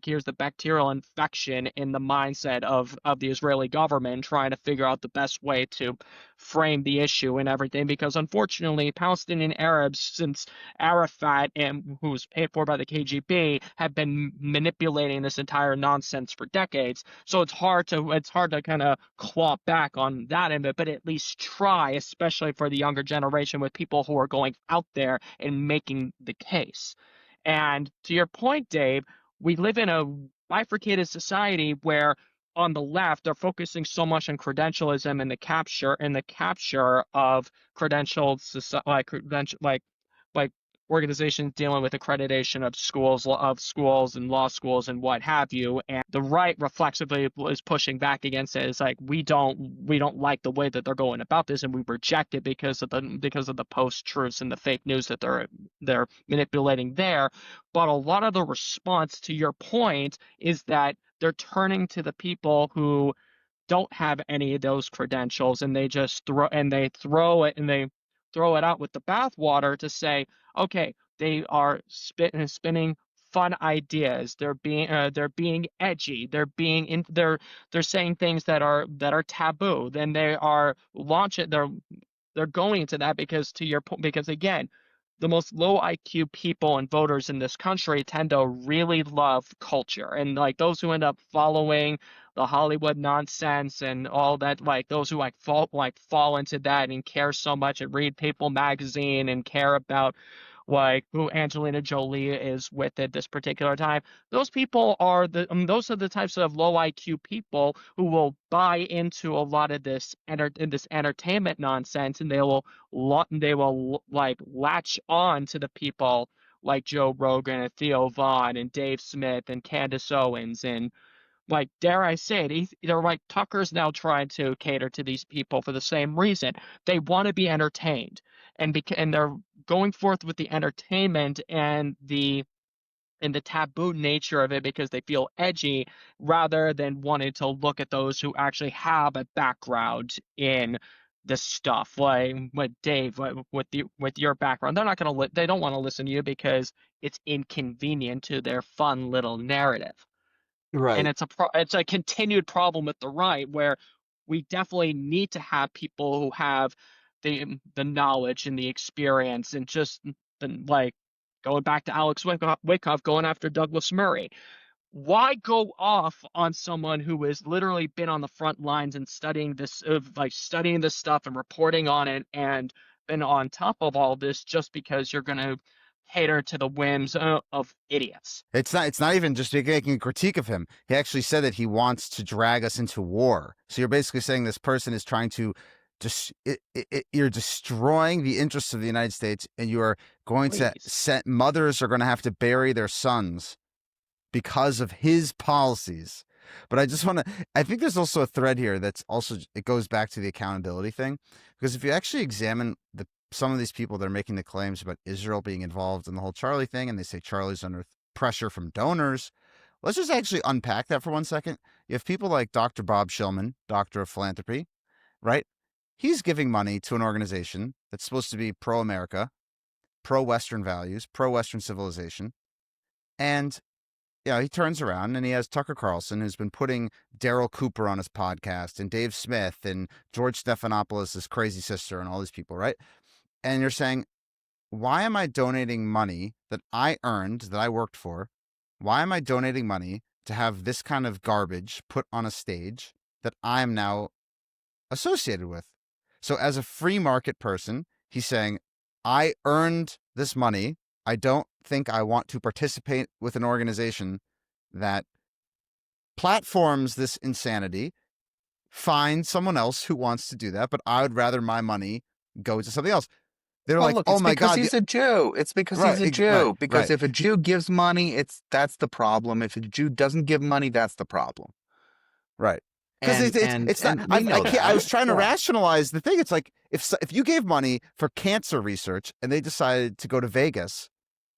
cures the bacterial infection in the mindset of the Israeli government trying to figure out the best way to frame the issue and everything, because unfortunately Palestinian Arabs since Arafat, and who was paid for by the KGB, have been manipulating this entire nonsense for decades. So it's hard to kind of claw back on that end of it, but at least try, especially for the younger generation, with people who are going out there and making the case. And to your point, Dave, we live in a bifurcated society where on the left they're focusing so much on credentialism and the capture of like organizations dealing with accreditation of schools and law schools and what have you. And the right reflexively is pushing back against it. It's like we don't like the way that they're going about this, and we reject it because of the post-truths and the fake news that they're manipulating there. But a lot of the response to your point is that they're turning to the people who don't have any of those credentials, and they throw it out with the bathwater to say, okay, they are spinning fun ideas. They're being edgy. They're saying things that are taboo. Then they're going into that because, to your point, because again, the most low IQ people and voters in this country tend to really love culture, and like those who end up following the Hollywood nonsense and all that, like those who fall into that and care so much and read People magazine and care about like who Angelina Jolie is with at this particular time. Those are the types of low IQ people who will buy into a lot of this entertainment nonsense, and they will like latch on to the people like Joe Rogan and Theo Vaughn and Dave Smith and Candace Owens, and like, dare I say it, they're like Tucker's now trying to cater to these people for the same reason. They want to be entertained, and they're going forth with the entertainment and the taboo nature of it because they feel edgy, rather than wanting to look at those who actually have a background in the stuff. Like with Dave, with your background, they don't want to listen to you because it's inconvenient to their fun little narrative. And Right. it's a continued problem with the right, where we definitely need to have people who have the knowledge and the experience and just the like going back to Alex Witkoff going after Douglas Murray. Why go off on someone who has literally been on the front lines and studying this, studying this stuff and reporting on it and been on top of all this just because you're going to cater to the whims of idiots? It's not even just making a critique of him. He actually said that he wants to drag us into war. So you're basically saying this person is trying to you're destroying the interests of the United States, and you are going to set mothers are going to have to bury their sons because of his policies. But I think there's also a thread here that's also, it goes back to the accountability thing, because if you actually examine some of these people that are making the claims about Israel being involved in the whole Charlie thing, and they say Charlie's under pressure from donors, let's just actually unpack that for 1 second. You have people like Dr. Bob Shillman, Doctor of Philanthropy, right? He's giving money to an organization that's supposed to be pro-America, pro-Western values, pro-Western civilization. And he turns around and he has Tucker Carlson, who's been putting Daryl Cooper on his podcast, and Dave Smith and George Stephanopoulos' crazy sister, and all these people, right? And you're saying, why am I donating money that I earned, that I worked for? Why am I donating money to have this kind of garbage put on a stage that I'm now associated with? So as a free market person, he's saying, I earned this money. I don't think I want to participate with an organization that platforms this insanity. Find someone else who wants to do that, but I would rather my money go to something else. They're like, look, oh my God. He's a Jew. It's because he's a Jew. Because if a Jew gives money, that's the problem. If a Jew doesn't give money, that's the problem. Right. Because it's not. I was trying to rationalize the thing. It's like if you gave money for cancer research and they decided to go to Vegas,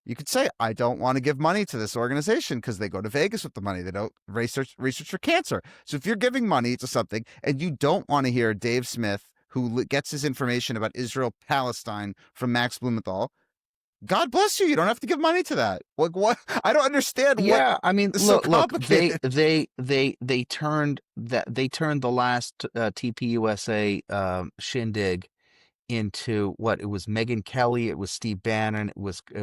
you could say, I don't want to give money to this organization because they go to Vegas with the money. They don't research for cancer. So if you're giving money to something and you don't want to hear Dave Smith, who gets his information about Israel-Palestine from Max Blumenthal, God bless you. You don't have to give money to that. Like what? I don't understand. Yeah, I mean, look. They turned the last TPUSA shindig into what? It was Megyn Kelly, it was Steve Bannon, it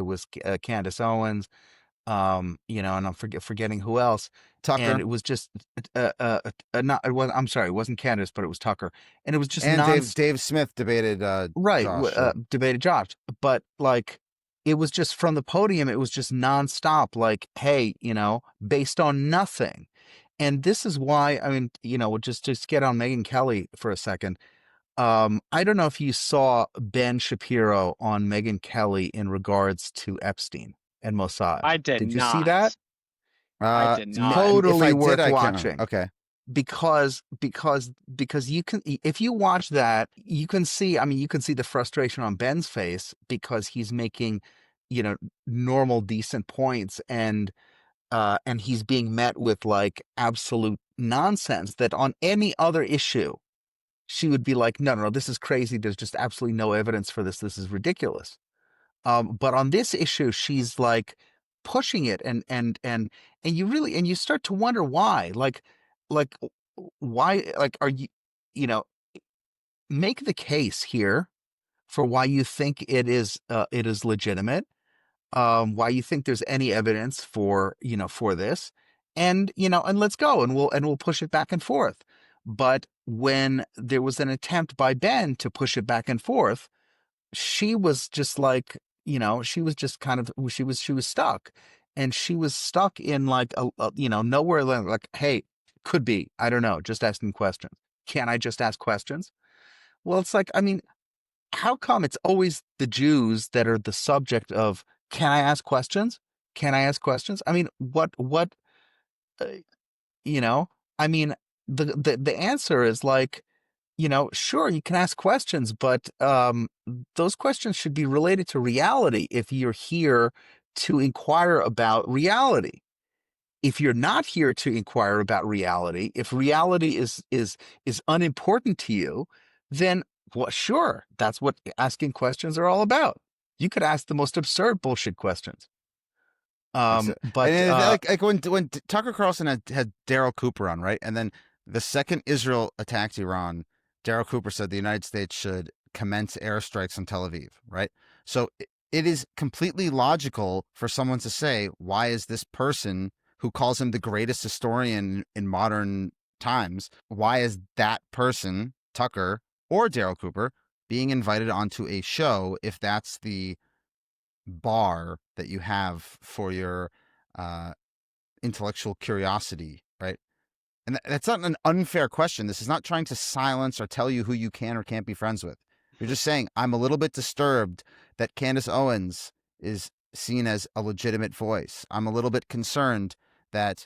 was Candace Owens, and I'm forgetting who else. Tucker. And it was just I'm sorry, it wasn't Candace, but it was Tucker, and it was just Dave Smith debated Josh, debated Josh, but like. It was just from the podium. It was just nonstop. Like, hey, based on nothing. And this is why, I mean, just get on Megyn Kelly for a second. I don't know if you saw Ben Shapiro on Megyn Kelly in regards to Epstein and Mossad. I did not. Did you see that? I did not. Totally worth watching. Okay. Because you can, if you watch that, you can see the frustration on Ben's face because he's making, normal, decent points, and he's being met with like absolute nonsense that on any other issue, she would be like, no, this is crazy. There's just absolutely no evidence for this. This is ridiculous. But on this issue, she's like pushing it, and you start to wonder why, like why, like, are you, make the case here for why you think it is legitimate, why you think there's any evidence for this, and let's go, and we'll push it back and forth. But when there was an attempt by Ben to push it back and forth, she was just like, she was just kind of, she was stuck, and she was stuck in like nowhere, like, hey, could be, I don't know, just asking questions. Can I just ask questions? Well, it's like, I mean, how come it's always the Jews that are the subject of, can I ask questions? Can I ask questions? I mean, what, I mean, the answer is like, sure, you can ask questions, but those questions should be related to reality if you're here to inquire about reality. If you're not here to inquire about reality, if reality is unimportant to you, then sure, that's what asking questions are all about. You could ask the most absurd bullshit questions. But like when Tucker Carlson had Daryl Cooper on, right? And then the second Israel attacked Iran, Daryl Cooper said the United States should commence airstrikes on Tel Aviv, right? So it is completely logical for someone to say, why is this person who calls him the greatest historian in modern times, why is that person, Tucker or Daryl Cooper, being invited onto a show if that's the bar that you have for your intellectual curiosity, right? And that's not an unfair question. This is not trying to silence or tell you who you can or can't be friends with. You're just saying, I'm a little bit disturbed that Candace Owens is seen as a legitimate voice. I'm a little bit concerned that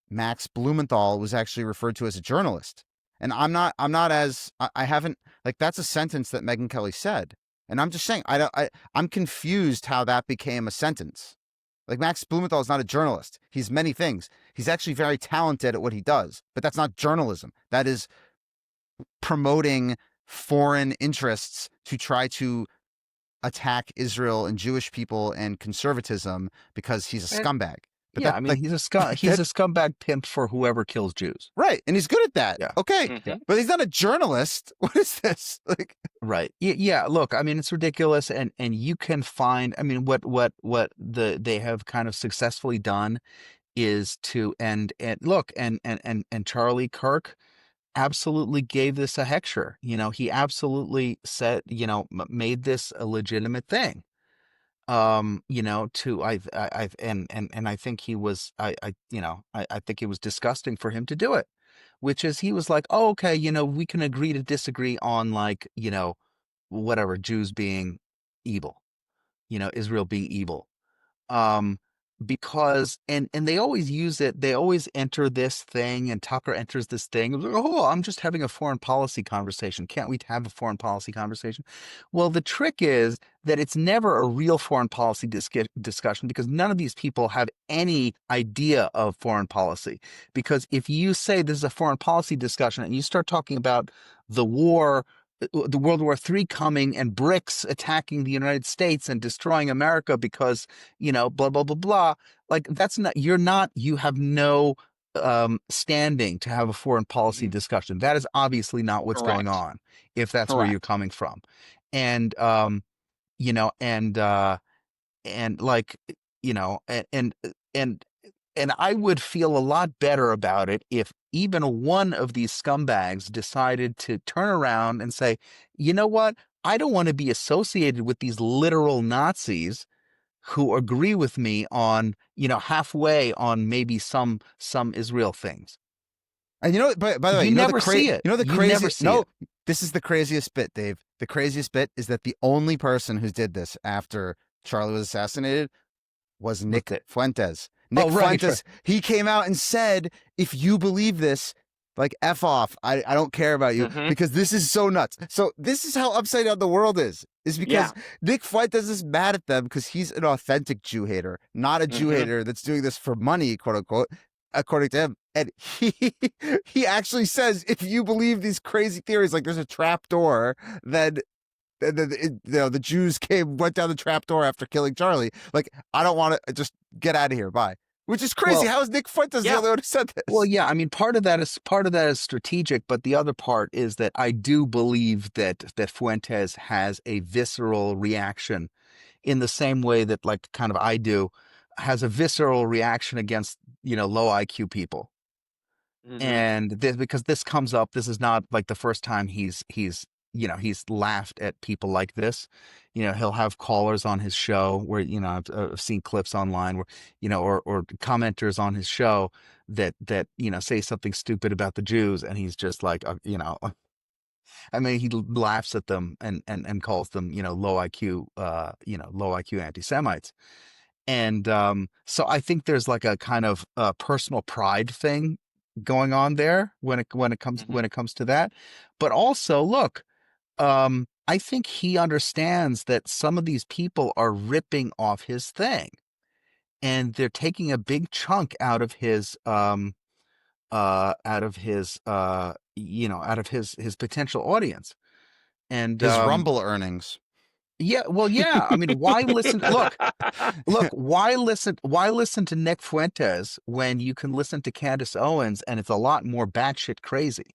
Max Blumenthal was actually referred to as a journalist. And I haven't, like, that's a sentence that Megyn Kelly said. And I'm just saying, I'm confused how that became a sentence. Like, Max Blumenthal is not a journalist. He's many things. He's actually very talented at what he does, but that's not journalism. That is promoting foreign interests to try to attack Israel and Jewish people and conservatism because he's a scumbag. But yeah, I mean, he's a scumbag pimp for whoever kills Jews. Right, and he's good at that. Yeah. Okay, but he's not a journalist. What is this? Like, right? Yeah. Look, I mean, it's ridiculous, and you can find. I mean, what they have kind of successfully done is to and look and Charlie Kirk absolutely gave this a hecture. He absolutely said, made this a legitimate thing. To I and I think he was I think it was disgusting for him to do it, which is he was like, oh, okay, we can agree to disagree on, like, whatever, Jews being evil, Israel being evil. Because they always use it, they always enter this thing, and Tucker enters this thing. It was like, oh, I'm just having a foreign policy conversation. Can't we have a foreign policy conversation? Well, the trick is that it's never a real foreign policy discussion, because none of these people have any idea of foreign policy. Because if you say this is a foreign policy discussion and you start talking about the war, the World War III coming, and BRICS attacking the United States and destroying America because, blah, blah, blah, blah. Like, you have no standing to have a foreign policy discussion. That is obviously not what's going on, if that's where you're coming from. And, and I would feel a lot better about it if even one of these scumbags decided to turn around and say, you know what? I don't want to be associated with these literal Nazis who agree with me on, halfway on maybe some Israel things. And by the way, you never see it. The craziest. This is the craziest bit, Dave. The craziest bit is that the only person who did this after Charlie was assassinated was Nick Fuentes. Nick Fuentes, he came out and said, if you believe this, like, F off. I don't care about you because this is so nuts. So this is how upside down the world is because Nick Fuentes is mad at them because he's an authentic Jew hater, not a Jew hater that's doing this for money, quote unquote, according to him. And he actually says, if you believe these crazy theories, like there's a trap door, then the Jews went down the trap door after killing Charlie. Like, I don't want to, just get out of here. Bye. Which is crazy. How is Nick Fuentes the only one who said this? Well, yeah, I mean, part of that is strategic, but the other part is that I do believe that Fuentes has a visceral reaction in the same way that, like, kind of I do, has a visceral reaction against, low IQ people. And because this comes up, this is not like the first time he's laughed at people like this. He'll have callers on his show where, I've seen clips online where, or commenters on his show that say something stupid about the Jews, and he's just like, I mean, he laughs at them and calls them, low IQ anti-Semites. And so I think there's like a kind of personal pride thing going on there when it comes to that. But also, look, I think he understands that some of these people are ripping off his thing, and they're taking a big chunk out of his potential audience, and his Rumble earnings. Yeah, well, yeah. I mean, why listen? Look, why listen to Nick Fuentes when you can listen to Candace Owens, and it's a lot more batshit crazy.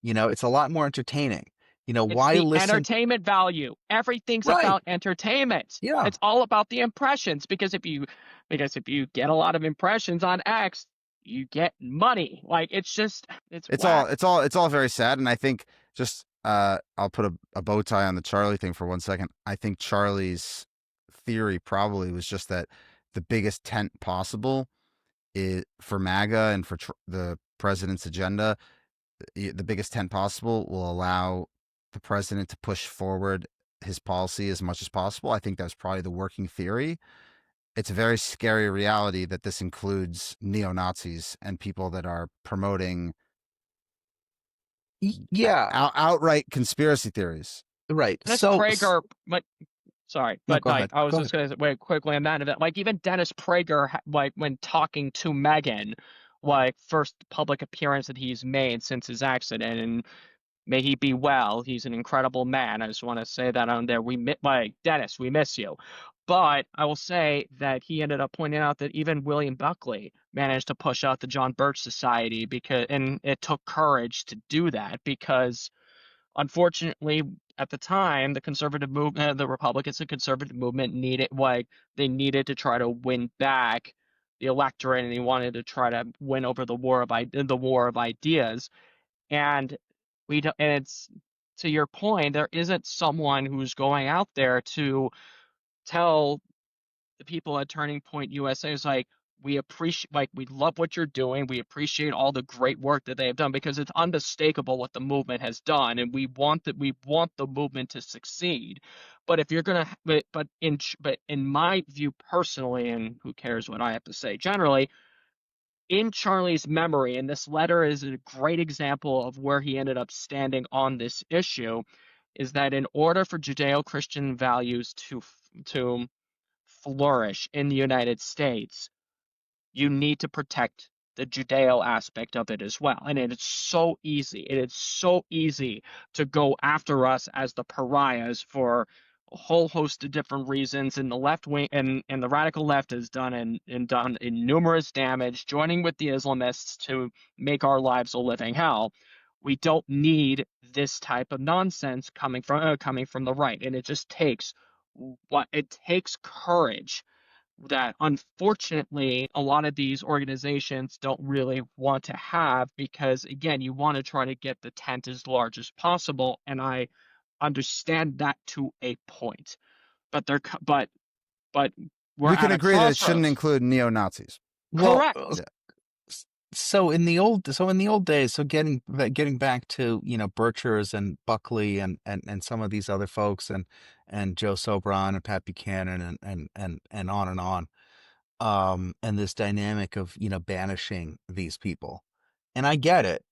It's a lot more entertaining. It's why the listen? entertainment value. Everything's Right. about entertainment. Yeah. It's all about the impressions because if you get a lot of impressions on X, you get money. Like it's whack. It's all very sad. And I think just I'll put a bow tie on the Charlie thing for 1 second. I think Charlie's theory probably was just that the biggest tent possible is for MAGA and for the president's agenda. The biggest tent possible will allow the president to push forward his policy as much as possible. I think that's probably the working theory. It's a very scary reality that this includes neo-Nazis and people that are promoting Yeah. outright conspiracy theories. Right. Dennis So Prager, sorry, no, but go like ahead. I was Go just gonna wait quickly on that event. Like even Dennis Prager, like when talking to Meghan, like first public appearance that he's made since his accident, and may he be well. He's an incredible man. I just want to say that on there. Like Dennis, we miss you. But I will say that he ended up pointing out that even William Buckley managed to push out the John Birch Society and it took courage to do that because unfortunately at the time the conservative movement, the Republicans and conservative movement they needed to try to win back the electorate and they wanted to try to win over the war of ideas and we don't, and it's to your point, there isn't someone who's going out there to tell the people at Turning Point USA is like, we love what you're doing. We appreciate all the great work that they have done because it's unmistakable what the movement has done, and we want the movement to succeed. But if you're gonna, but in my view personally, and who cares what I have to say generally, in Charlie's memory, and this letter is a great example of where he ended up standing on this issue, is that in order for Judeo-Christian values to flourish in the United States, you need to protect the Judeo aspect of it as well. And it is so easy. It is so easy to go after us as the pariahs for a whole host of different reasons. And the left wing and the radical left has done numerous damage, joining with the Islamists to make our lives a living hell. We don't need this type of nonsense coming from the right. And it takes courage that unfortunately a lot of these organizations don't really want to have because again you want to try to get the tent as large as possible and I understand that to a point but but we're We can at a agree that it shouldn't crossroads. include neo-Nazis. well, Correct. so in the old days, so getting back to Birchers and Buckley and some of these other folks and Joe Sobran and Pat Buchanan and on and this dynamic of banishing these people, and I get it,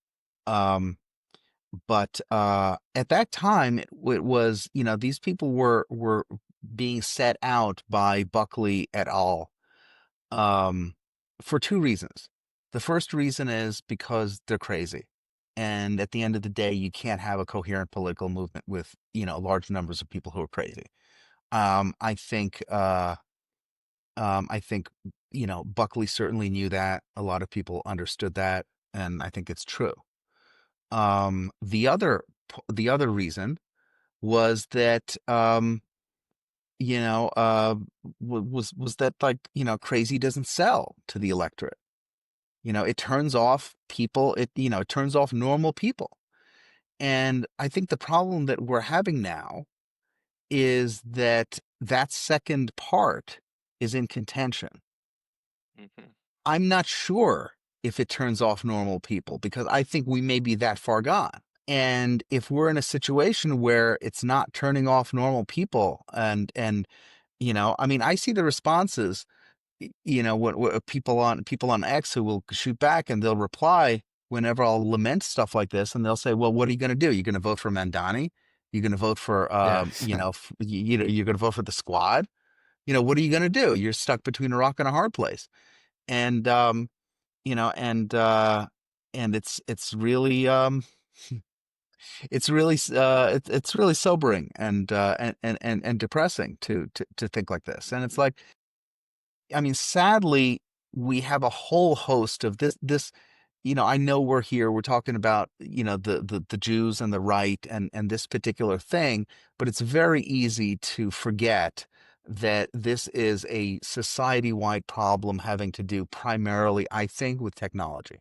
but at that time it was these people were being set out by Buckley et al. For two reasons. The first reason is because they're crazy. And at the end of the day, you can't have a coherent political movement with, large numbers of people who are crazy. I think, Buckley certainly knew that. A lot of people understood that, and I think it's true. The other reason was that, was that like, crazy doesn't sell to the electorate. It turns off people, it turns off normal people. And I think the problem that we're having now is that second part is in contention. Mm-hmm. I'm not sure if it turns off normal people because I think we may be that far gone. And if we're in a situation where it's not turning off normal people and I mean, I see the responses, what people on X who will shoot back and they'll reply whenever I'll lament stuff like this, and they'll say, "Well, what are you going to do? You're going to vote for Mandani? You're going to vote for, Yeah. you're going to vote for the Squad? What are you going to do? You're stuck between a rock and a hard place." And you know, and it's really it's really sobering and depressing to think like this. And it's like, I mean, sadly, we have a whole host of this I know we're talking about, the Jews and the right and this particular thing, but it's very easy to forget that this is a society-wide problem having to do primarily, I think, with technology.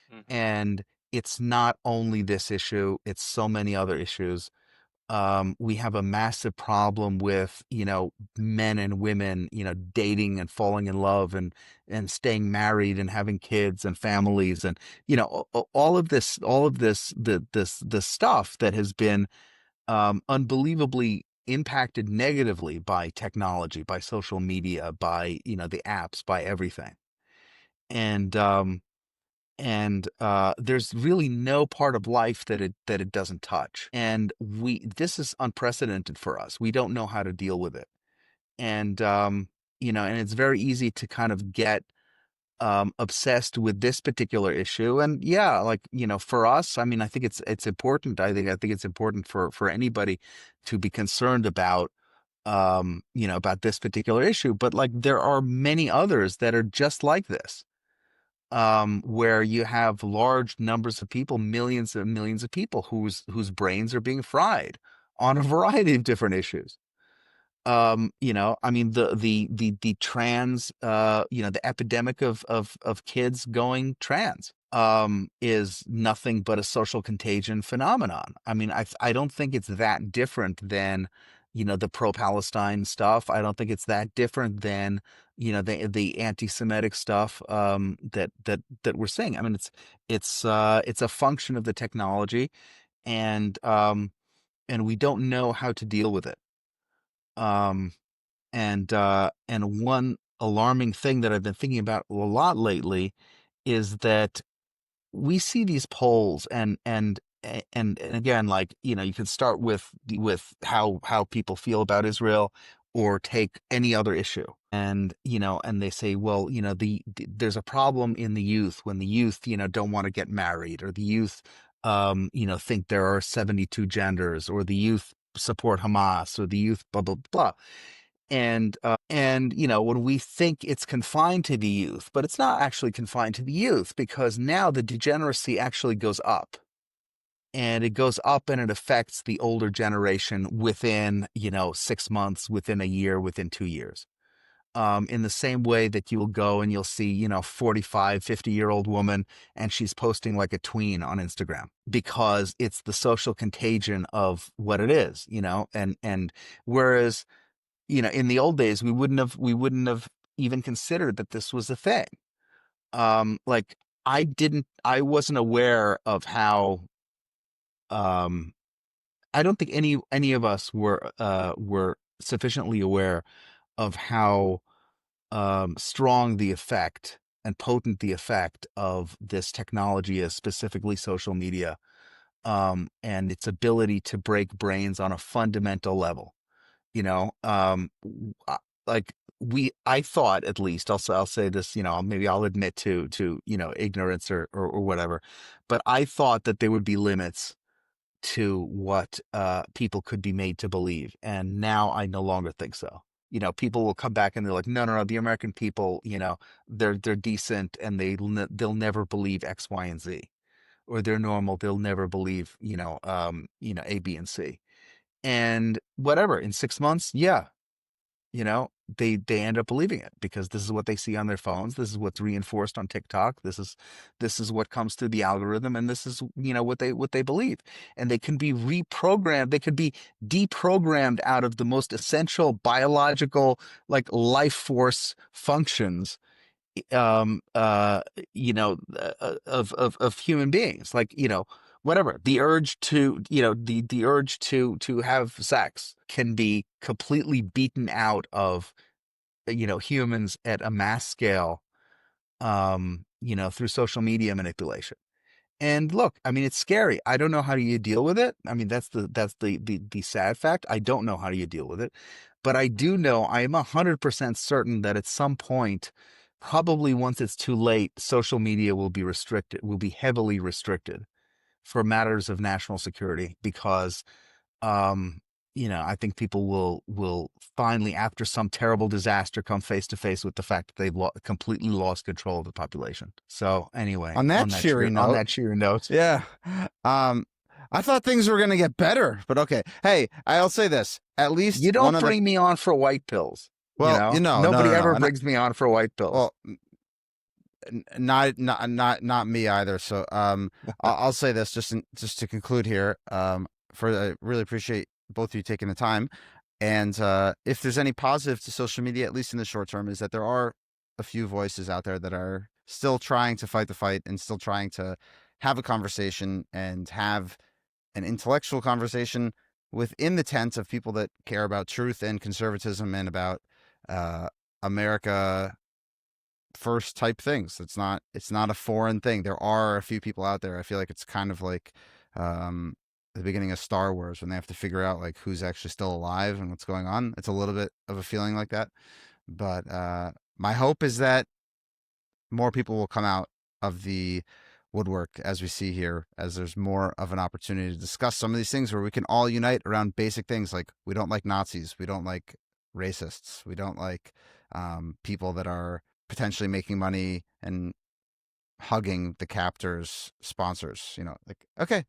Hmm. And it's not only this issue, it's so many other issues. We have a massive problem with, men and women, dating and falling in love and staying married and having kids and families and, all of this, this stuff that has been unbelievably impacted negatively by technology, by social media, by, the apps, by everything. And there's really no part of life that it doesn't touch. And this is unprecedented for us. We don't know how to deal with it. And and it's very easy to kind of get obsessed with this particular issue. And yeah, like, for us, I mean, I think it's important. I think it's important for anybody to be concerned about about this particular issue. But like there are many others that are just like this, where you have large numbers of people, millions and millions of people whose brains are being fried on a variety of different issues. I mean the trans, the epidemic of kids going trans is nothing but a social contagion phenomenon. I mean, I don't think it's that different than, the pro-Palestine stuff. I don't think it's that different than, the anti-Semitic stuff that we're seeing. I mean, it's a function of the technology, and we don't know how to deal with it. Um, and one alarming thing that I've been thinking about a lot lately is that we see these polls, and again, like, you can start with how people feel about Israel, or take any other issue. And and they say, well, there's a problem in the youth when the youth, don't want to get married, or the youth think there are 72 genders, or the youth support Hamas, or the youth blah blah blah. And when we think it's confined to the youth, but it's not actually confined to the youth, because now the degeneracy actually goes up, and it goes up, and it affects the older generation within, 6 months, within a year, within 2 years. In the same way that you'll go and you'll see, 45, 50-year-old woman, and she's posting like a tween on Instagram, because it's the social contagion of what it is, and whereas, in the old days, we wouldn't have even considered that this was a thing. Like, I wasn't aware of how, um, I don't think any of us were sufficiently aware of how strong the effect and potent the effect of this technology is, specifically social media, and its ability to break brains on a fundamental level. you know um like, I thought, at least, I'll say this, maybe I'll admit to ignorance, or whatever, but I thought that there would be limits to what people could be made to believe, and now I no longer think so. People will come back and they're like, no, no, no, the American people, they're decent, and they'll never believe X, Y, and Z, or they're normal, they'll never believe, A, B, and C. And whatever, in 6 months, yeah, you know they end up believing it, because this is what they see on their phones, this is what's reinforced on TikTok, this is what comes through the algorithm, and this is, what they believe. And they can be reprogrammed, they could be deprogrammed out of the most essential biological, like, life force functions, um uh of human beings, like, whatever, the urge to, the urge to have sex can be completely beaten out of, humans at a mass scale, through social media manipulation. And look, I mean, it's scary. I don't know how you deal with it. I mean, that's the sad fact. I don't know how you deal with it, but I do know, I am 100% certain that at some point, probably once it's too late, social media will be restricted, will be heavily restricted, for matters of national security, because, um, I think people will finally, after some terrible disaster, come face to face with the fact that they've completely lost control of the population. So anyway, On that cheery on note, that cheery note, yeah. I thought things were gonna get better, but okay. Hey, I'll say this: at least you one don't of bring me on for white pills. well, Nobody no, ever and brings me on for white pills. well, not me either. So I'll say this just to conclude here. I really appreciate both of you taking the time. And if there's any positive to social media, at least in the short term, is that there are a few voices out there that are still trying to fight the fight and still trying to have a conversation and have an intellectual conversation within the tent of people that care about truth and conservatism and about America first type things. It's not a foreign thing. There are a few people out there. I feel like it's kind of like the beginning of Star Wars when they have to figure out like who's actually still alive and what's going on. It's a little bit of a feeling like that. But my hope is that more people will come out of the woodwork as we see here, as there's more of an opportunity to discuss some of these things where we can all unite around basic things like we don't like Nazis, we don't like racists, we don't like people that are potentially making money and hugging the captors' sponsors. Like, okay,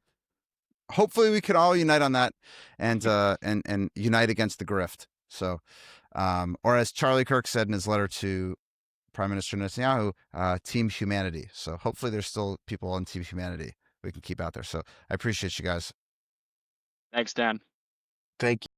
hopefully we can all unite on that and unite against the grift. So, or as Charlie Kirk said in his letter to Prime Minister Netanyahu, Team Humanity. So hopefully there's still people on Team Humanity we can keep out there. So I appreciate you guys. Thanks, Dan. Thank you.